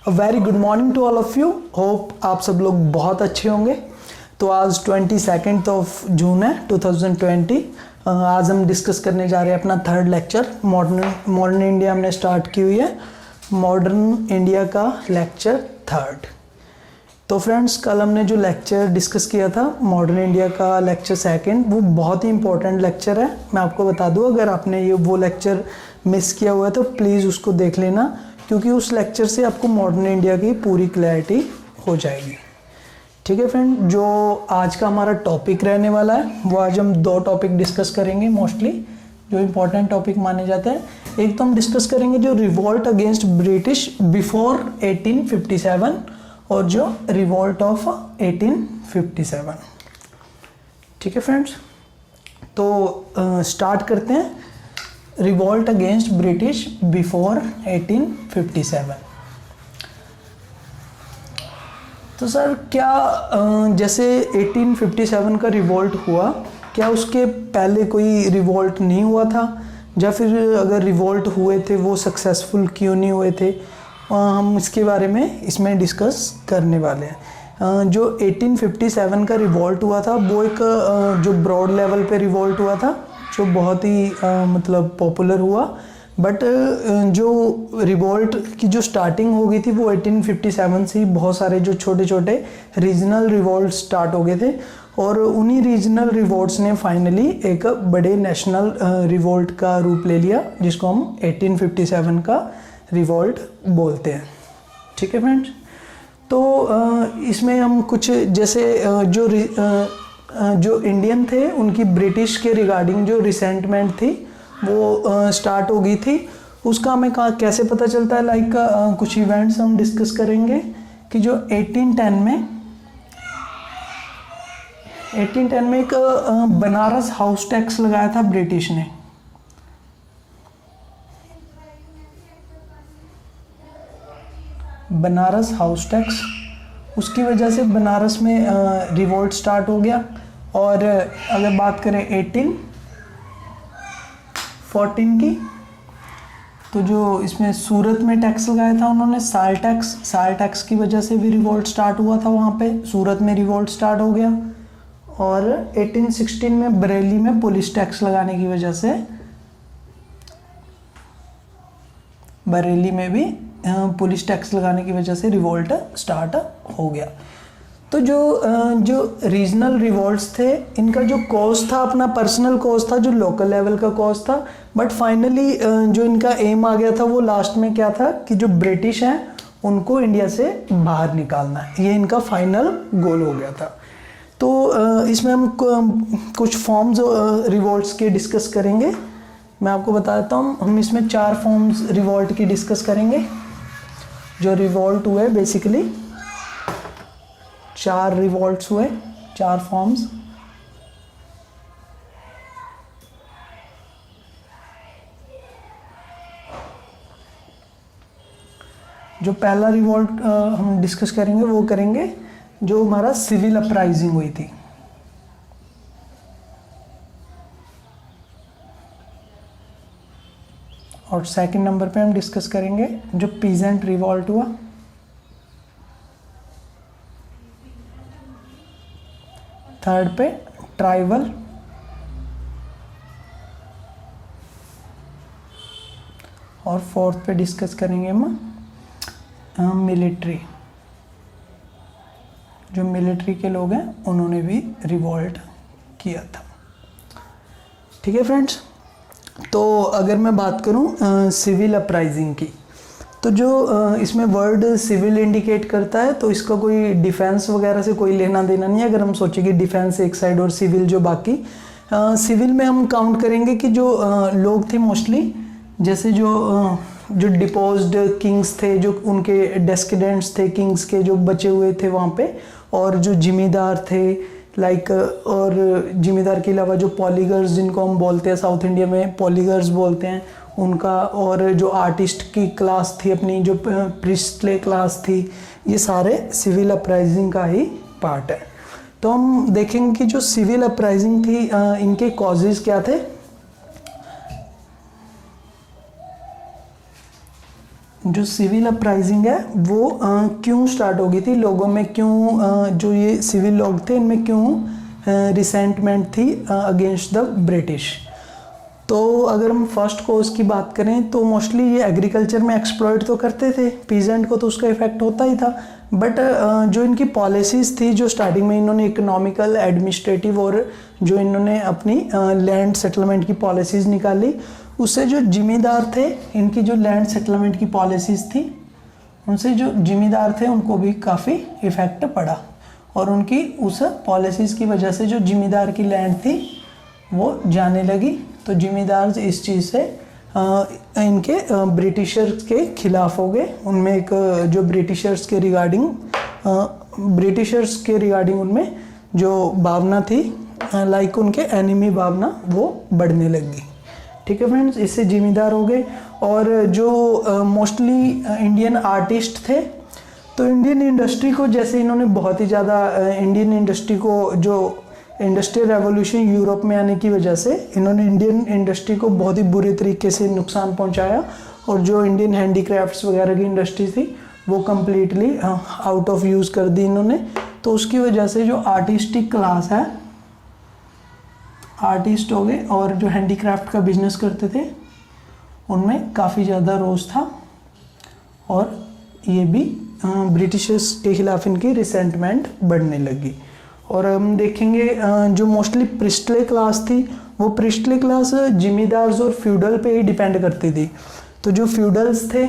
Very good morning to all of you. Hope आप सब लोग बहुत अच्छे होंगे। तो आज 22 ऑफ जून है 2020। आज हम डिस्कस करने जा रहे हैं अपना थर्ड लेक्चर। मॉडर्न इंडिया हमने स्टार्ट की हुई है, मॉडर्न इंडिया का लेक्चर थर्ड। तो फ्रेंड्स, कल हमने जो लेक्चर डिस्कस किया था मॉडर्न इंडिया का लेक्चर सेकंड, वो बहुत ही इंपॉर्टेंट लेक्चर है। मैं आपको बता दूं, अगर आपने वो लेक्चर मिस किया हुआ है तो प्लीज़ उसको देख लेना, क्योंकि उस लेक्चर से आपको मॉडर्न इंडिया की पूरी क्लैरिटी हो जाएगी। ठीक है फ्रेंड, जो आज का हमारा टॉपिक रहने वाला है वो आज हम दो टॉपिक डिस्कस करेंगे मोस्टली, जो इम्पोर्टेंट टॉपिक माने जाते हैं। एक तो हम डिस्कस करेंगे जो रिवॉल्ट अगेंस्ट ब्रिटिश बिफोर 1857 और जो रिवॉल्ट ऑफ 1857। ठीक है फ्रेंड्स, तो स्टार्ट करते हैं। Revolt against British before 1857। तो सर, क्या जैसे 1857 का रिवॉल्ट हुआ, क्या उसके पहले कोई रिवॉल्ट नहीं हुआ था, या फिर अगर रिवॉल्ट हुए थे वो सक्सेसफुल क्यों नहीं हुए थे? हम इसके बारे में इसमें डिस्कस करने वाले हैं। जो 1857 का रिवॉल्ट हुआ था वो एक जो ब्रॉड लेवल पे रिवॉल्ट हुआ था, जो बहुत ही मतलब पॉपुलर हुआ। बट जो रिवॉल्ट की जो स्टार्टिंग हो गई थी वो 1857 से ही बहुत सारे जो छोटे छोटे रीजनल रिवॉल्ट स्टार्ट हो गए थे, और उन्हीं रीजनल रिवॉल्ट्स ने फाइनली एक बड़े नेशनल रिवॉल्ट का रूप ले लिया, जिसको हम 1857 का रिवॉल्ट बोलते हैं। ठीक है फ्रेंड्स, तो इसमें हम कुछ जैसे जो इंडियन थे उनकी ब्रिटिश के रिगार्डिंग जो रिसेंटमेंट थी वो स्टार्ट हो गई थी। उसका हमें कैसे पता चलता है? लाइक कुछ इवेंट्स हम डिस्कस करेंगे कि जो 1810 में एक बनारस हाउस टैक्स लगाया था ब्रिटिश ने। बनारस हाउस टैक्स, उसकी वजह से बनारस में रिवोल्ट स्टार्ट हो गया। और अगर बात करें 1814 की, तो जो इसमें सूरत में टैक्स लगाया था उन्होंने, साल टैक्स की वजह से भी रिवोल्ट स्टार्ट हुआ था वहाँ पे, सूरत में रिवोल्ट स्टार्ट हो गया। और 1816 में बरेली में पुलिस टैक्स लगाने की वजह से बरेली में भी पुलिस टैक्स लगाने की वजह से रिवोल्ट स्टार्ट हो गया। तो जो रीजनल रिवोल्ट्स थे, इनका जो कॉज था अपना पर्सनल कॉज था, जो लोकल लेवल का कॉज था। बट फाइनली जो इनका एम आ गया था वो लास्ट में क्या था कि जो ब्रिटिश हैं उनको इंडिया से बाहर निकालना है, ये इनका फाइनल गोल हो गया था। तो इसमें हम कुछ फॉर्म्स रिवोल्ट्स के डिस्कस करेंगे। मैं आपको बता देता हूँ, हम इसमें 4 फॉर्म्स रिवॉल्ट की डिस्कस करेंगे। जो रिवॉल्ट हुए बेसिकली 4 रिवॉल्ट्स हुए, 4 फॉर्म्स। जो पहला रिवॉल्ट हम डिस्कस करेंगे वो करेंगे जो हमारा सिविल अपराइजिंग हुई थी। और सेकंड नंबर पे हम डिस्कस करेंगे जो पीजेंट रिवॉल्ट हुआ। थर्ड पे ट्राइबल। और फोर्थ पे डिस्कस करेंगे हम मिलिट्री। जो मिलिट्री के लोग हैं उन्होंने भी रिवॉल्ट किया था। ठीक है फ्रेंड्स, तो अगर मैं बात करूं सिविल अपराइजिंग की, तो जो इसमें वर्ड सिविल इंडिकेट करता है, तो इसका कोई डिफेंस वगैरह से कोई लेना देना नहीं है। अगर हम सोचें कि डिफेंस एक साइड और सिविल जो बाकी, सिविल में हम काउंट करेंगे कि जो लोग थे मोस्टली, जैसे जो डिपोज्ड किंग्स थे, जो उनके डेस्केंडेंट्स थे किंग्स के, जो बचे हुए थे वहाँ पे, और जो जिम्मेदार थे लाइक और जिम्मेदार के अलावा जो पॉलीगर्स जिनको हम बोलते हैं, साउथ इंडिया में पॉलीगर्स बोलते हैं उनका, और जो आर्टिस्ट की क्लास थी अपनी, जो प्रिस्टले क्लास थी, ये सारे सिविल अपराइजिंग का ही पार्ट है। तो हम देखेंगे कि जो सिविल अपराइजिंग थी इनके कॉजेज़ क्या थे। जो सिविल अपराइजिंग है वो क्यों स्टार्ट हो गई थी लोगों में, क्यों जो ये सिविल लोग थे इनमें क्यों रिसेंटमेंट थी अगेंस्ट द ब्रिटिश। तो अगर हम फर्स्ट कोज की बात करें तो मोस्टली ये एग्रीकल्चर में एक्सप्लॉइट तो करते थे, पीजेंट को तो उसका इफेक्ट होता ही था, बट जो इनकी पॉलिसीज़ थी जो स्टार्टिंग में इन्होंने इकोनॉमिकल, एडमिनिस्ट्रेटिव और जो इन्होंने अपनी लैंड सेटलमेंट की पॉलिसीज़ निकाली, उससे जो जिम्मेदार थे, इनकी जो लैंड सेटलमेंट की पॉलिसीज़ थी उनसे जो जिम्मेदार थे उनको भी काफ़ी इफ़ेक्ट पड़ा, और उनकी उस पॉलिसीज़ की वजह से जो जिम्मेदार की लैंड थी वो जाने लगी। तो जिम्मेदार इस चीज़ से इनके ब्रिटिशर्स के खिलाफ हो गए। उनमें एक जो ब्रिटिशर्स के रिगार्डिंग उनमें जो भावना थी, लाइक उनके एनिमी भावना, वो बढ़ने लगी। ठीक है फ्रेंड्स, इससे जिम्मेदार हो गए। और जो मोस्टली इंडियन आर्टिस्ट थे, तो इंडियन इंडस्ट्री को जैसे इन्होंने बहुत ही ज़्यादा इंडियन इंडस्ट्री को, जो इंडस्ट्रियल रेवोल्यूशन यूरोप में आने की वजह से इन्होंने इंडियन इंडस्ट्री को बहुत ही बुरे तरीके से नुकसान पहुंचाया, और जो इंडियन हैंडीक्राफ्ट्स वगैरह की इंडस्ट्री थी वो कम्प्लीटली आउट ऑफ यूज़ कर दी इन्होंने। तो उसकी वजह से जो आर्टिस्टिक क्लास है, आर्टिस्ट हो गए और जो हैंडीक्राफ्ट का बिजनेस करते थे उनमें काफ़ी ज़्यादा रोष था, और ये भी ब्रिटिशर्स के खिलाफ इनकी रिसेंटमेंट बढ़ने लगी। और हम देखेंगे जो मोस्टली प्रिस्टले क्लास थी, वो प्रिस्टले क्लास जिमीदार्स और फ्यूडल पे ही डिपेंड करती थी। तो जो फ्यूडल्स थे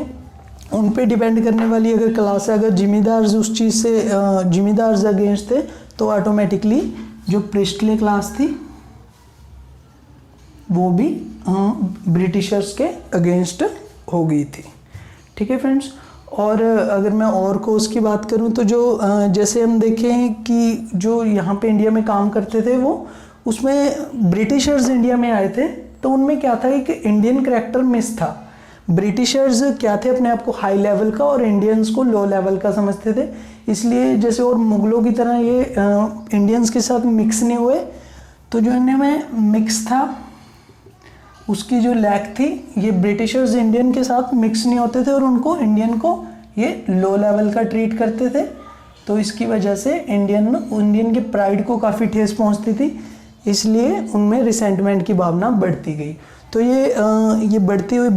उन पे डिपेंड करने वाली अगर क्लास है, अगर जिमीदार्स उस चीज़ से जिमीदार्स अगेंस्ट थे, तो ऑटोमेटिकली जो प्रिस्टले क्लास थी वो भी ब्रिटिशर्स के अगेंस्ट हो गई थी। ठीक है फ्रेंड्स, और अगर मैं और कोर्स की बात करूं तो जो जैसे हम देखें कि जो यहाँ पे इंडिया में काम करते थे, वो उसमें ब्रिटिशर्स इंडिया में आए थे, तो उनमें क्या था कि इंडियन करैक्टर मिस था। ब्रिटिशर्स क्या थे, अपने आप को हाई लेवल का और इंडियंस को लो लेवल का समझते थे, इसलिए जैसे और मुगलों की तरह ये इंडियंस के साथ मिक्स नहीं हुए। तो जो इनमें मिक्स था उसकी जो लैक थी, ये ब्रिटिशर्स इंडियन के साथ मिक्स नहीं होते थे और उनको इंडियन को ये लो लेवल का ट्रीट करते थे। तो इसकी वजह से इंडियन के प्राइड को काफ़ी ठेस पहुंचती थी, इसलिए उनमें रिसेंटमेंट की भावना बढ़ती गई। तो ये बढ़ती हुई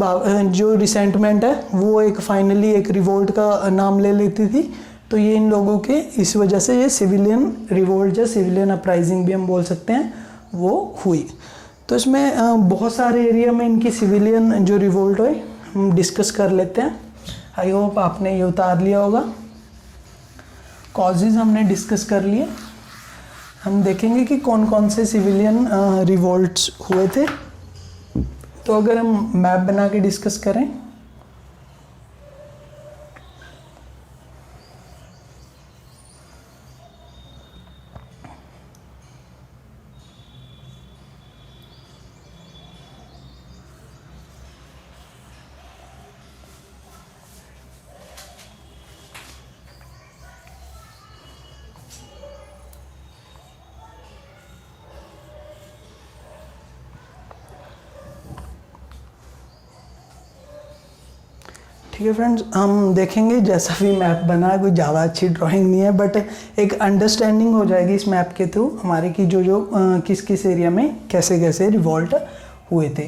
जो रिसेंटमेंट है वो एक फाइनली एक रिवोल्ट का नाम ले लेती थी। तो ये इन लोगों के इस वजह से ये सिविलियन रिवोल्ट या सिविलियन अपराइजिंग भी हम बोल सकते हैं, वो हुई। तो इसमें बहुत सारे एरिया में इनकी सिविलियन जो रिवोल्ट हुई हम डिस्कस कर लेते हैं। आई होप आपने ये उतार लिया होगा। कॉजेज़ हमने डिस्कस कर लिए। हम देखेंगे कि कौन कौन से सिविलियन रिवोल्ट्स हुए थे। तो अगर हम मैप बना के डिस्कस करें, ठीक है फ्रेंड्स, हम देखेंगे जैसा भी मैप बना है, कोई ज़्यादा अच्छी ड्राइंग नहीं है, बट एक अंडरस्टैंडिंग हो जाएगी इस मैप के थ्रू हमारे कि जो किस किस एरिया में कैसे कैसे रिवॉल्ट हुए थे।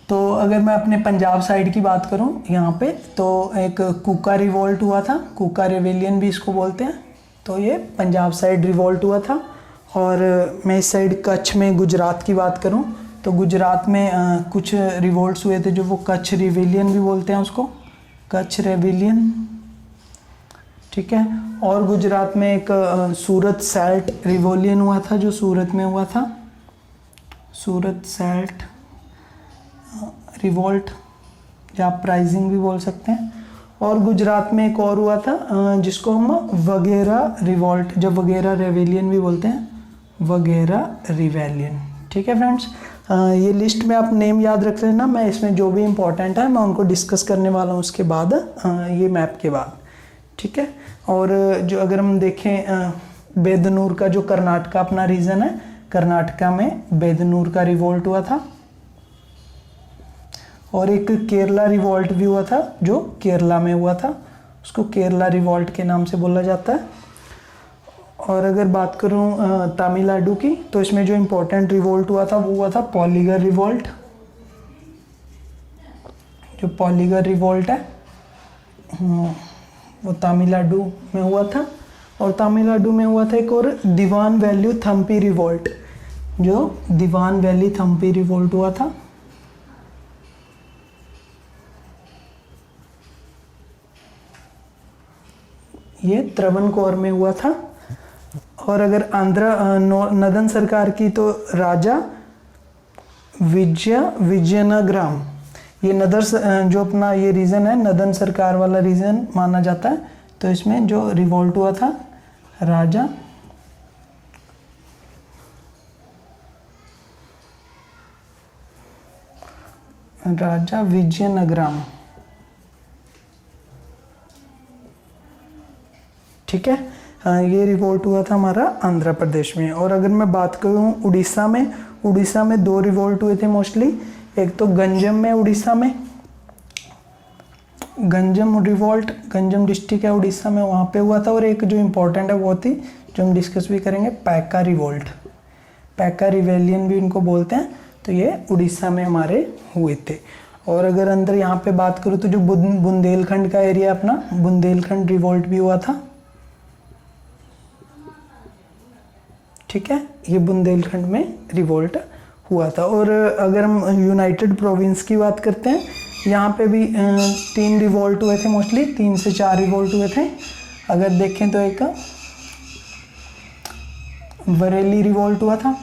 तो अगर मैं अपने पंजाब साइड की बात करूं यहाँ पे, तो एक कूका रिवॉल्ट हुआ था, कूका रेवेलियन भी इसको बोलते हैं। तो ये पंजाब साइड रिवॉल्ट हुआ था। और मैं इस साइड कच्छ में गुजरात की बात करूं तो गुजरात में कुछ रिवॉल्ट्स हुए थे जो वो कच्छ रिवेलियन भी बोलते हैं उसको, कच्छ रेवेलियन। ठीक है, और गुजरात में एक सूरत सैल्ट रिवॉलियन हुआ था जो सूरत में हुआ था, सूरत सैल्ट रिवॉल्ट या अपराइजिंग भी बोल सकते हैं। और गुजरात में एक और हुआ था जिसको हम वगैरह रिवॉल्ट, जब वगैरह रेवेलियन भी बोलते हैं, वगैरह रिवेलियन। ठीक है फ्रेंड्स, ये लिस्ट में आप नेम याद रख लेना, मैं इसमें जो भी इम्पोर्टेंट है मैं उनको डिस्कस करने वाला हूँ उसके बाद, ये मैप के बाद। ठीक है, और जो अगर हम देखें बेदनूर का जो कर्नाटका अपना रीजन है, कर्नाटका में बेदनूर का रिवोल्ट हुआ था। और एक केरला रिवॉल्ट भी हुआ था जो केरला में हुआ था, उसको केरला रिवॉल्ट के नाम से बोला जाता है। और अगर बात करूं तमिलनाडु की, तो इसमें जो इम्पोर्टेंट रिवॉल्ट हुआ था वो हुआ था पॉलीगर रिवॉल्ट। जो पॉलीगर रिवॉल्ट है वो तमिलनाडु में हुआ था। और तमिलनाडु में हुआ था एक और दीवान वैली थम्पी रिवॉल्ट, जो दीवान वैली थम्पी रिवॉल्ट हुआ था। ये त्रवणकोर में हुआ था। और अगर नदन सरकार की, तो राजा विजयनगरम, ये जो अपना ये रीजन है नदन सरकार वाला रीजन माना जाता है। तो इसमें जो रिवॉल्ट हुआ था राजा विजयनगरम, ठीक है। ये रिवॉल्ट हुआ था हमारा आंध्र प्रदेश में। और अगर मैं बात करूं उड़ीसा में 2 रिवॉल्ट हुए थे मोस्टली। एक तो गंजम में, उड़ीसा में गंजम रिवॉल्ट, गंजम डिस्ट्रिक्ट है उड़ीसा में, वहाँ पे हुआ था। और एक जो इम्पोर्टेंट है वो थी, जो हम डिस्कस भी करेंगे, पैका रिवॉल्ट, पैका रिवेलियन भी इनको बोलते हैं। तो ये उड़ीसा में हमारे हुए थे। और अगर अंदर यहाँ पे बात करूँ तो जो बुंदेलखंड का एरिया अपना, बुंदेलखंड रिवॉल्ट भी हुआ था, ठीक है। ये बुंदेलखंड में रिवॉल्ट हुआ था। और अगर हम यूनाइटेड प्रोविंस की बात करते हैं, यहाँ पे भी 3 रिवॉल्ट हुए थे मोस्टली, 3 से 4 रिवॉल्ट हुए थे। अगर देखें तो एक बरेली रिवॉल्ट हुआ था,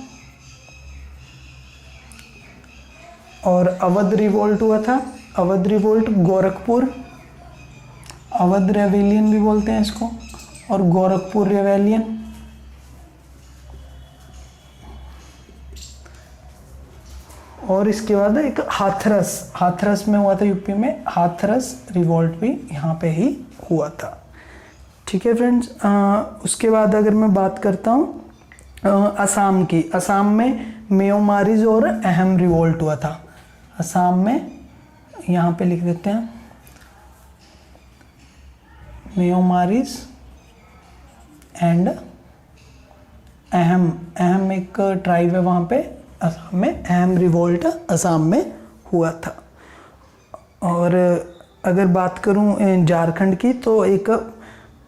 और अवध रिवॉल्ट हुआ था, अवध रिवॉल्ट गोरखपुर, अवध रेवेलियन भी बोलते हैं इसको, और गोरखपुर रेवेलियन। और इसके बाद एक हाथरस में हुआ था यूपी में, हाथरस रिवॉल्ट भी यहाँ पे ही हुआ था, ठीक है फ्रेंड्स। उसके बाद अगर मैं बात करता हूँ असम की, असम में मेयोमारीज और अहम रिवॉल्ट हुआ था। असम में यहाँ पे लिख देते हैं मेयोमारीज एंड अहम एक ट्राइब है वहाँ पे असम में, अहम रिवॉल्ट असम में हुआ था। और अगर बात करूं झारखंड की, तो एक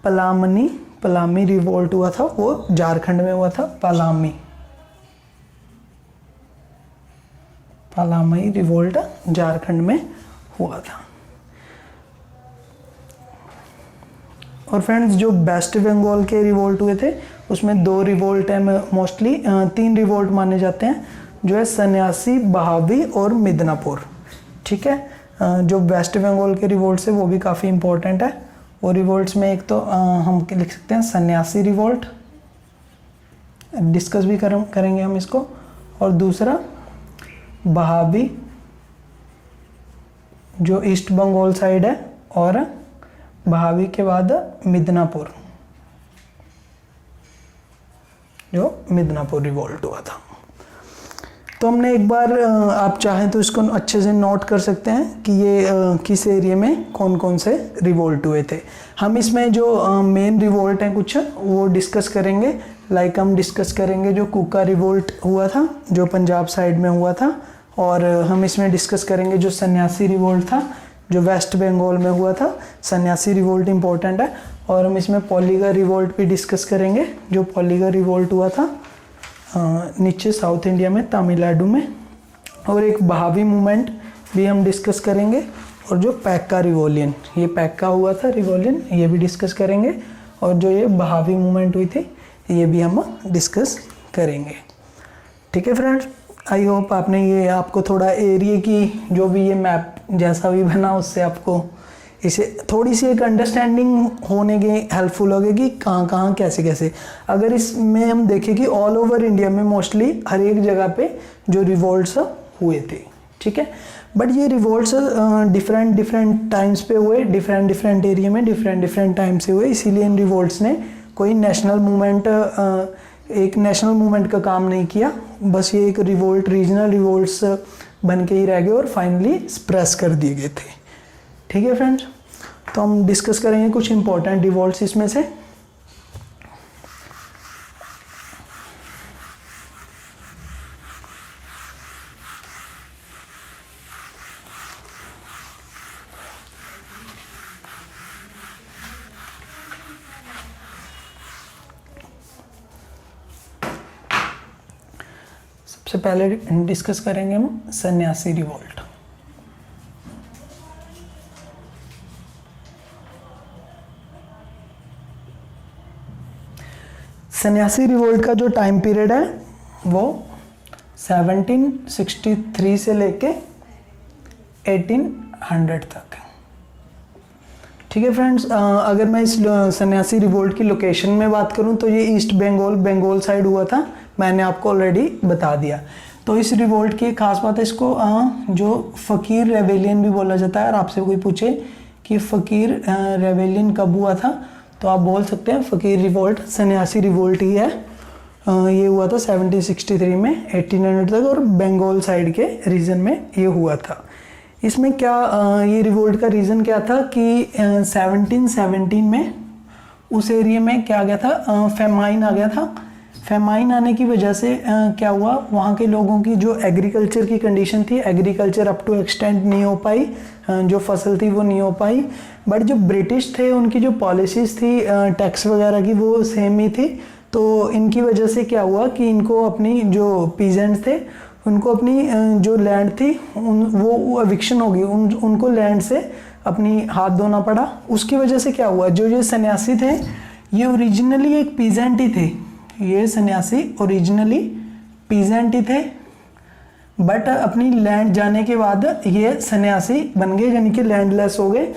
पलामी रिवॉल्ट हुआ था, वो झारखंड में हुआ था, पलामी रिवॉल्ट झारखंड में हुआ था। और फ्रेंड्स जो वेस्ट बंगाल के रिवॉल्ट हुए थे उसमें 2 रिवॉल्ट है मोस्टली, 3 रिवॉल्ट माने जाते हैं, जो है सन्यासी, बहावी और मिदनापुर, ठीक है। जो वेस्ट बंगाल के रिवॉल्ट्स है वो भी काफ़ी इंपॉर्टेंट है। वो रिवॉल्ट्स में एक तो हम लिख सकते हैं सन्यासी रिवॉल्ट, डिस्कस भी करेंगे हम इसको, और दूसरा बहावी जो ईस्ट बंगाल साइड है, और बहावी के बाद मिदनापुर, जो मिदनापुर रिवॉल्ट हुआ था। तो हमने एक बार, आप चाहें तो इसको अच्छे से नोट कर सकते हैं कि ये किस एरिया में कौन कौन से रिवॉल्ट हुए थे। हम इसमें जो मेन रिवॉल्ट हैं कुछ वो डिस्कस करेंगे। लाइक हम डिस्कस करेंगे जो कुका रिवॉल्ट हुआ था जो पंजाब साइड में हुआ था, और हम इसमें डिस्कस करेंगे जो सन्यासी रिवॉल्ट था जो वेस्ट बंगाल में हुआ था। सन्यासी रिवॉल्ट इंपॉर्टेंट है। और हम इसमें पॉलीगर रिवॉल्ट भी डिस्कस करेंगे, जो पॉलीगर रिवॉल्ट हुआ था नीचे साउथ इंडिया में, तमिलनाडु में। और एक बहावी मूवमेंट भी हम डिस्कस करेंगे, और जो पैक्का रिवॉलियन, ये पैक्का हुआ था रिवॉलियन, ये भी डिस्कस करेंगे। और जो ये बहावी मूवमेंट हुई थी ये भी हम डिस्कस करेंगे, ठीक है फ्रेंड्स। आई होप आपको थोड़ा एरिया की जो भी ये मैप जैसा भी बना उससे आपको इसे थोड़ी सी एक अंडरस्टैंडिंग होने की हेल्पफुल होगी कि कहाँ कहाँ कैसे कैसे। अगर इसमें हम देखें कि ऑल ओवर इंडिया में मोस्टली हर एक जगह पे जो रिवॉल्ट्स हुए थे, ठीक है। बट ये रिवॉल्ट्स डिफरेंट टाइम्स पे हुए, डिफरेंट एरिया में डिफरेंट टाइम से हुए। इसीलिए इन रिवॉल्ट्स ने कोई नेशनल मूवमेंट का काम नहीं किया। बस ये एक रिवॉल्ट, रीजनल रिवॉल्ट्स बन के ही रह गए और फाइनली सप्रेस कर दिए गए थे। ठीक है फ्रेंड्स, तो हम डिस्कस करेंगे कुछ इंपॉर्टेंट रिवोल्ट्स इसमें से। सबसे पहले डिस्कस करेंगे हम सन्यासी रिवोल्ट। सन्यासी रिवोल्ट का जो टाइम पीरियड है वो 1763 से लेके 1800 तक है। ठीक है फ्रेंड्स, अगर मैं इस सन्यासी रिवोल्ट की लोकेशन में बात करूं तो ये ईस्ट बंगाल साइड हुआ था, मैंने आपको ऑलरेडी बता दिया। तो इस रिवोल्ट की एक खास बात है, इसको जो फ़कीर रेवेलियन भी बोला जाता है। और आपसे कोई पूछे कि फ़कीर रेवेलियन कब हुआ था, तो आप बोल सकते हैं फ़कीर रिवोल्ट सन्यासी रिवोल्ट ही है। ये हुआ था 1763 में 1800 तक, और बंगाल साइड के रीजन में ये हुआ था। इसमें क्या ये रिवोल्ट का रीज़न क्या था कि 1717 में उस एरिया में क्या आ गया था, फेमाइन आ गया था। फेमाइन आने की वजह से क्या हुआ, वहाँ के लोगों की जो एग्रीकल्चर की कंडीशन थी, एग्रीकल्चर अप टू एक्सटेंड नहीं हो पाई, जो फसल थी वो नहीं हो पाई। बट जो ब्रिटिश थे उनकी जो पॉलिसीज़ थी टैक्स वगैरह की वो सेम ही थी। तो इनकी वजह से क्या हुआ कि इनको अपनी जो पीजेंट्स थे उनको अपनी जो लैंड थी वो एविक्शन हो गई, उनको लैंड से अपनी हाथ धोना पड़ा। उसकी वजह से क्या हुआ, जो ये सन्यासी थे ये ओरिजिनली एक पीजेंट ही थे। ये सन्यासी ओरिजिनली पीजेंट ही थे, बट अपनी लैंड जाने के बाद ये सन्यासी बन गए, यानी कि लैंडलेस हो गए।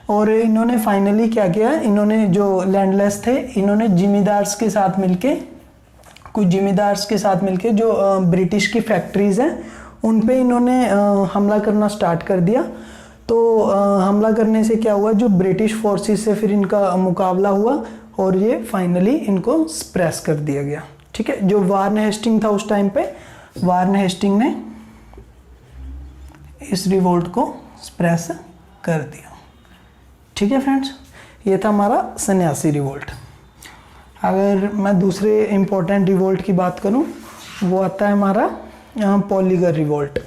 और इन्होंने फाइनली क्या किया, इन्होंने जो लैंडलेस थे इन्होंने जिमीदार्स के साथ मिलके, कुछ जिमीदार्स के साथ मिलके जो ब्रिटिश की फैक्ट्रीज़ हैं उन पे इन्होंने हमला करना स्टार्ट कर दिया। तो हमला करने से क्या हुआ, जो ब्रिटिश फोर्सेस से फिर इनका मुकाबला हुआ और ये फाइनली इनको सप्रेस कर दिया गया। ठीक है, जो वार्न हेस्टिंग था उस टाइम पे, वार्न हेस्टिंग ने इस रिवोल्ट को सप्रेस कर दिया। ठीक है फ्रेंड्स, ये था हमारा सन्यासी रिवोल्ट। अगर मैं दूसरे इम्पोर्टेंट रिवोल्ट की बात करूं, वो आता है हमारा पॉलीगर रिवोल्ट।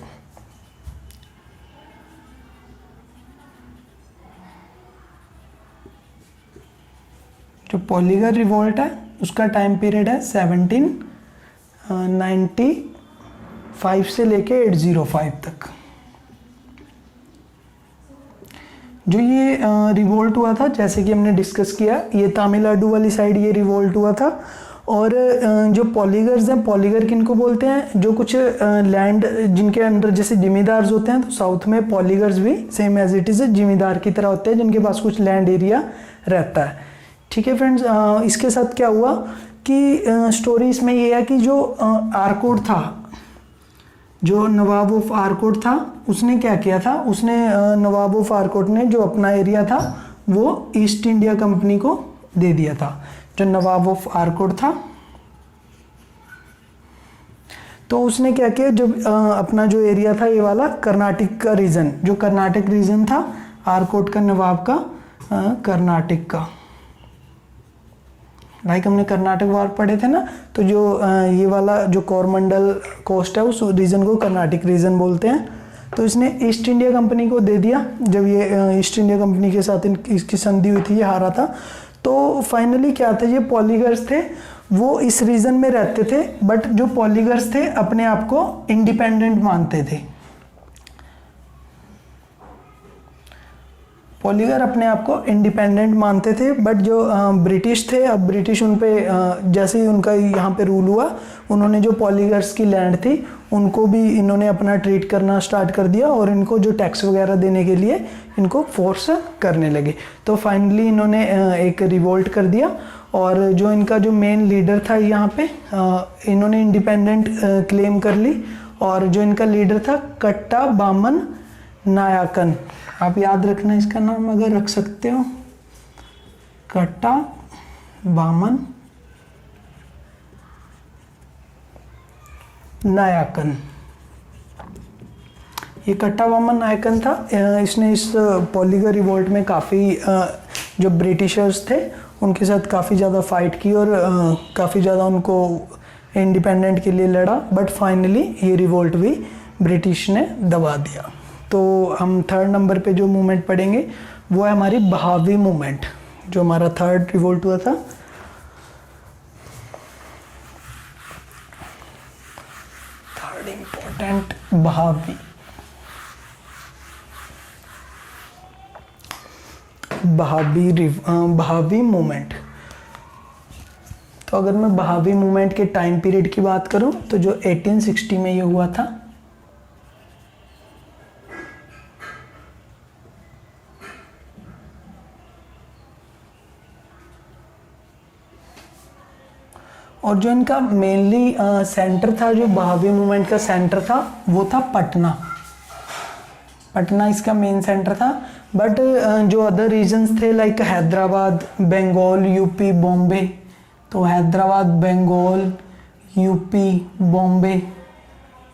जो पॉलीगर रिवोल्ट है उसका टाइम पीरियड है 1795 से लेके 805 तक। जो ये रिवोल्ट हुआ था, जैसे कि हमने डिस्कस किया, ये तमिलनाडु वाली साइड ये रिवोल्ट हुआ था। और जो पॉलीगर्स हैं, पॉलीगर किनको बोलते हैं, जो कुछ लैंड जिनके अंडर जैसे जिमीदार्स होते हैं, तो साउथ में पॉलीगर्स भी सेम एज इट इज़ जिमीदार की तरह होते हैं, जिनके पास कुछ लैंड एरिया रहता है। ठीक है फ्रेंड्स, इसके साथ क्या हुआ कि स्टोरी इसमें ये है कि जो आर्कोट था, जो नवाब ऑफ आर्कोट था, उसने क्या किया था, उसने नवाब ऑफ आर्कोट ने जो अपना एरिया था वो ईस्ट इंडिया कंपनी को दे दिया था। जो नवाब ऑफ आर्कोट था, तो उसने क्या किया, जब अपना जो एरिया था ये वाला कर्नाटक का रीजन, जो कर्नाटक रीजन था आर्कोट का, नवाब का कर्नाटक का, लाइक हमने कर्नाटक वार पढ़े थे ना, तो जो ये वाला जो कोरमंडल कोस्ट है उस रीजन को कर्नाटक रीजन बोलते हैं। तो इसने ईस्ट इंडिया कंपनी को दे दिया। जब ये ईस्ट इंडिया कंपनी के साथ इसकी संधि हुई थी, ये हारा था, तो फाइनली क्या था, ये पॉलीगर्स थे वो इस रीजन में रहते थे, बट जो पॉलीगर्स थे अपने आप को इंडिपेंडेंट मानते थे। पॉलीगर अपने आप को इंडिपेंडेंट मानते थे, बट जो ब्रिटिश थे, अब ब्रिटिश उन पे जैसे ही उनका यहाँ पे रूल हुआ, उन्होंने जो पॉलीगर्स की लैंड थी उनको भी इन्होंने अपना ट्रीट करना स्टार्ट कर दिया और इनको जो टैक्स वगैरह देने के लिए इनको फोर्स करने लगे। तो फाइनली इन्होंने एक रिवोल्ट कर दिया, और जो इनका जो मेन लीडर था यहाँ पे, इन्होंने इंडिपेंडेंट क्लेम कर ली। और जो इनका लीडर था कट्टा बामन नायकन, आप याद रखना इसका नाम अगर रख सकते हो, कट्टा बामन नायकन। ये कट्टाबोमन नायकन था। इसने इस पोलिगर रिवोल्ट में काफ़ी जो ब्रिटिशर्स थे उनके साथ काफ़ी ज़्यादा फाइट की और काफ़ी ज़्यादा उनको इंडिपेंडेंट के लिए लड़ा, बट फाइनली ये रिवोल्ट भी ब्रिटिश ने दबा दिया। तो हम थर्ड नंबर पे जो मूवमेंट पढ़ेंगे वो है हमारी बहावी मूवमेंट, जो हमारा थर्ड रिवोल्ट हुआ था। Third important Wahabi movement. तो अगर मैं बहावी मूवमेंट के टाइम पीरियड की बात करूं तो जो 1860 में ये हुआ था, और जो इनका मेनली सेंटर था, जो बहावी मूवमेंट का सेंटर था वो था पटना। पटना इसका मेन सेंटर था, बट जो अदर रीजन्स थे लाइक हैदराबाद, बंगाल, यूपी, बॉम्बे, तो हैदराबाद, बंगाल, यूपी, बॉम्बे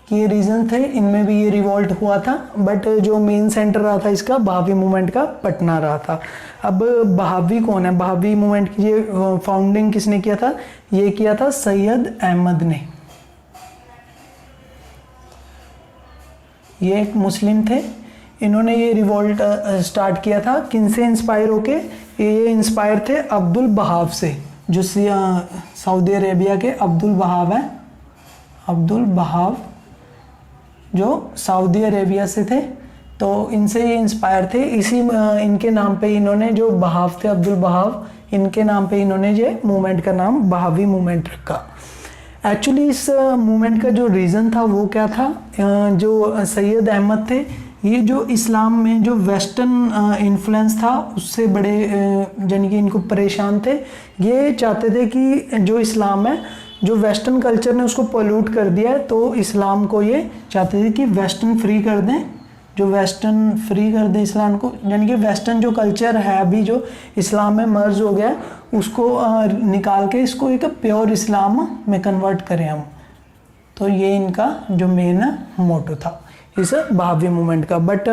ये रीजन थे, इनमें भी ये रिवॉल्ट हुआ था, बट जो मेन सेंटर रहा था इसका बहावी मूवमेंट का पटना रहा था। अब बहावी कौन है? बहावी मूवमेंट की ये फाउंडिंग किसने किया था? ये किया था सैयद अहमद ने। ये एक मुस्लिम थे, इन्होंने ये रिवॉल्ट स्टार्ट किया था। किन से इंस्पायर होके? ये इंस्पायर थे अब्दुल बहाव से, जो सऊदी अरेबिया के अब्दुल बहाव हैं। अब्दुल बहाव जो सऊदी अरेबिया से थे, तो इनसे ये इंस्पायर थे। इसी इनके नाम पे इन्होंने, जो बहाव थे अब्दुल बहाव, इनके नाम पे इन्होंने ये मूवमेंट का नाम बहावी मूवमेंट रखा। एक्चुअली इस मूवमेंट का जो रीज़न था वो क्या था? जो सैयद अहमद थे, ये जो इस्लाम में जो वेस्टर्न इन्फ्लुएंस था उससे बड़े यानी कि इनको परेशान थे। ये चाहते थे कि जो इस्लाम है, जो वेस्टर्न कल्चर ने उसको पोल्यूट कर दिया है, तो इस्लाम को ये चाहते थे कि वेस्टर्न फ्री कर दें, जो वेस्टर्न फ्री कर दें इस्लाम को, यानी कि वेस्टर्न जो कल्चर है अभी जो इस्लाम में मर्ज हो गया है उसको निकाल के इसको एक प्योर इस्लाम में कन्वर्ट करें हम। तो ये इनका जो मेन मोटो था इस बहावी मूवमेंट का। बट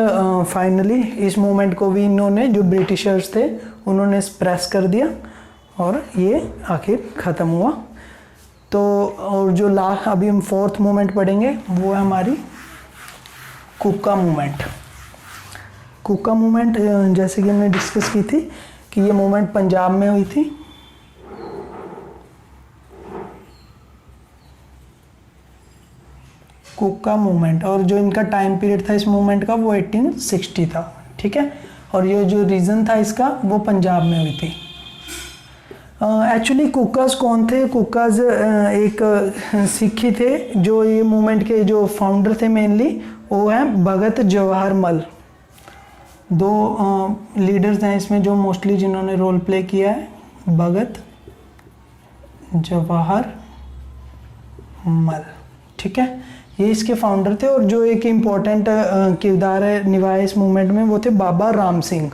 फाइनली इस मूवमेंट को भी इन्होंने, जो ब्रिटिशर्स थे उन्होंने सप्रेस कर दिया और ये आखिर ख़त्म हुआ। तो और जो लास्ट अभी हम फोर्थ मूवमेंट पढ़ेंगे वो है हमारी कुका मूवमेंट। कुका मूवमेंट जैसे कि हमने डिस्कस की थी कि ये मूवमेंट पंजाब में हुई थी। कुका मूवमेंट, और जो इनका टाइम पीरियड था इस मूवमेंट का वो 1860 था, ठीक है। और ये जो रीजन था इसका वो पंजाब में हुई थी। एक्चुअली कुकाज कौन थे? कुकाज एक सिख थे, जो ये मूवमेंट के जो फाउंडर थे मेनली वो हैं भगत जवाहर मल। दो लीडर्स हैं इसमें जो मोस्टली जिन्होंने रोल प्ले किया है, भगत जवाहर मल, ठीक है। ये इसके फाउंडर थे। और जो एक इम्पोर्टेंट किरदार है निभाया इस मूवमेंट में वो थे बाबा राम सिंह।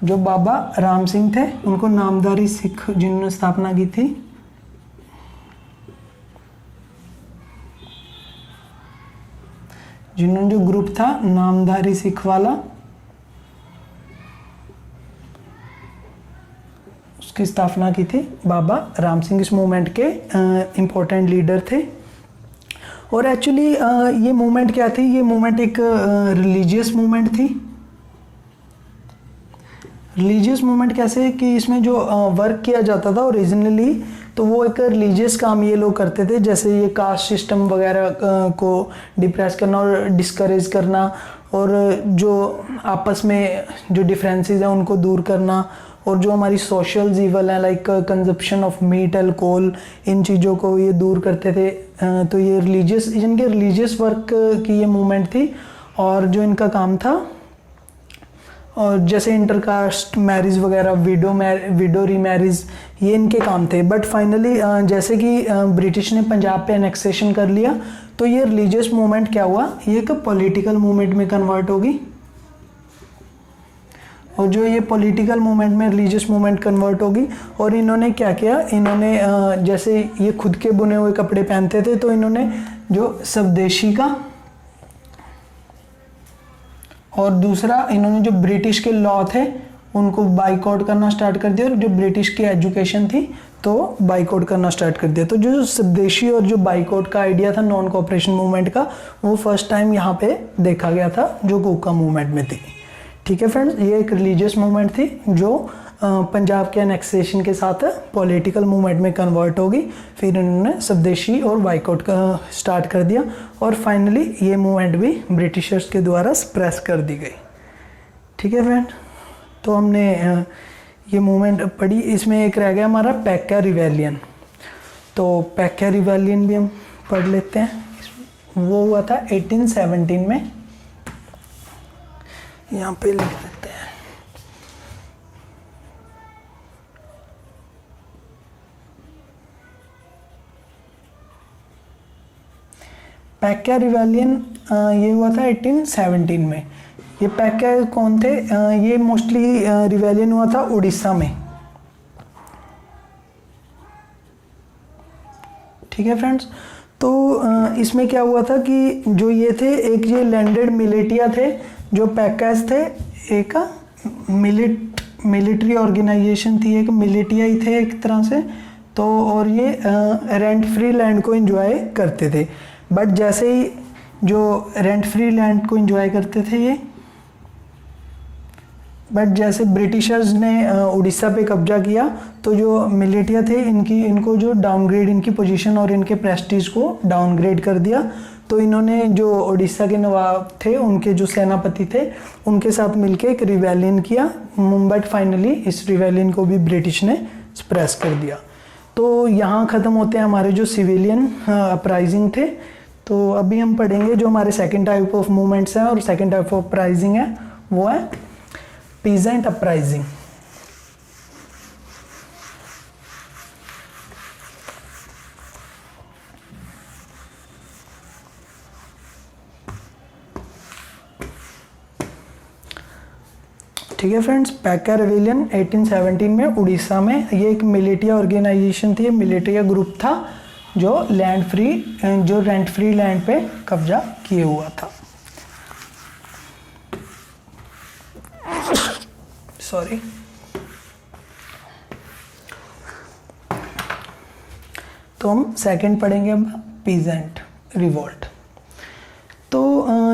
जो बाबा राम सिंह थे उनको नामधारी सिख जिन्होंने स्थापना की थी, जिन्होंने जो ग्रुप था नामधारी सिख वाला उसकी स्थापना की थी बाबा राम सिंह। इस मूवमेंट के इम्पोर्टेंट लीडर थे। और एक्चुअली ये मूवमेंट क्या थी? ये मूवमेंट एक रिलीजियस मूवमेंट थी। रिलीजियस मूवमेंट कैसे कि इसमें जो वर्क किया जाता था ओरिजिनली, तो वो एक रिलीजियस काम ये लोग करते थे, जैसे ये कास्ट सिस्टम वगैरह को डिप्रेस करना और डिस्करेज करना, और जो आपस में जो डिफरेंसेस हैं उनको दूर करना, और जो हमारी सोशल जीवल है like consumption of meat, alcohol, इन चीज़ों को ये दूर करते थे। तो ये रिलीजियस, इनके रिलीजियस वर्क की ये मूवमेंट थी। और जो इनका काम था, और जैसे इंटरकास्ट मैरिज वगैरह, विडो रीमैरिज, ये इनके काम थे। बट फाइनली जैसे कि ब्रिटिश ने पंजाब पे एनेक्सेशन कर लिया, तो ये रिलीजियस मूवमेंट क्या हुआ, ये एक पॉलिटिकल मूवमेंट में कन्वर्ट होगी। और जो ये पॉलिटिकल मूवमेंट में रिलीजियस मूवमेंट कन्वर्ट होगी। और इन्होंने क्या किया, इन्होंने जैसे ये खुद के बुने हुए कपड़े पहनते थे, तो इन्होंने जो स्वदेशी का और दूसरा इन्होंने जो ब्रिटिश के लॉ थे उनको बाइकआउट करना स्टार्ट कर दिया, और जो ब्रिटिश की एजुकेशन थी तो बाइकआउट करना स्टार्ट कर दिया। तो जो स्वदेशी और जो बाइकआउट का आइडिया था नॉन कोऑपरेशन मूवमेंट का, वो फर्स्ट टाइम यहाँ पे देखा गया था जो कोका मूवमेंट में थी। ठीक है फ्रेंड्स, ये एक रिलीजियस मूवमेंट थी जो पंजाब के एनेक्सेशन के साथ पॉलिटिकल मूवमेंट में कन्वर्ट होगी। फिर इन्होंने स्वदेशी और बाइकआउट का स्टार्ट कर दिया, और फाइनली ये मूवमेंट भी ब्रिटिशर्स के द्वारा सप्रेस कर दी गई। ठीक है फ्रेंड, तो हमने ये मूवमेंट पढ़ी। इसमें एक रह गया हमारा पैक्का रिवेलियन। तो पैक्का रिवेलियन भी हम पढ़ लेते हैं। वो हुआ था 1817 में, यहाँ पे लिख देते हैं। पैक्का रिवेलियन ये हुआ था 1817 में। ये पैक्का कौन थे? ये मोस्टली रिवेलियन हुआ था उड़ीसा में। ठीक है फ्रेंड्स, तो इसमें क्या हुआ था कि जो ये थे, एक ये लैंडेड मिलिटिया थे, जो पैक्कास थे, एक मिलिट्री ऑर्गेनाइजेशन थी, एक मिलिटिया ही थे एक तरह से। तो और ये रेंट फ्री लैंड को एंजॉय करते थे। बट जैसे ही जो रेंट फ्री लैंड को एंजॉय करते थे ये, बट जैसे ब्रिटिशर्स ने उड़ीसा पे कब्जा किया, तो जो मिलिटिया थे इनको जो डाउनग्रेड, इनकी पोजीशन और इनके प्रेस्टीज को डाउनग्रेड कर दिया। तो इन्होंने जो उड़ीसा के नवाब थे, उनके जो सेनापति थे, उनके साथ मिलके एक रिवेलियन किया। बट फाइनली इस रिवेलियन को भी ब्रिटिश ने सप्रेस कर दिया। तो यहाँ ख़त्म होते हैं हमारे जो सिविलियन अपराइजिंग थे। तो अभी हम पढ़ेंगे जो हमारे सेकेंड टाइप ऑफ मूवमेंट्स हैं, और सेकेंड टाइप ऑफ अपराइजिंग है वो है पीजेंट अपराइजिंग। ठीक है फ्रेंड्स, पैक्का रिवेलियन 1817 में उड़ीसा में, ये एक मिलिटिया ऑर्गेनाइजेशन थी, मिलिटिया ग्रुप था जो रेंट फ्री लैंड पे कब्जा किए हुआ था। सॉरी। तो हम सेकंड पढ़ेंगे अब, पीजेंट रिवोल्ट। तो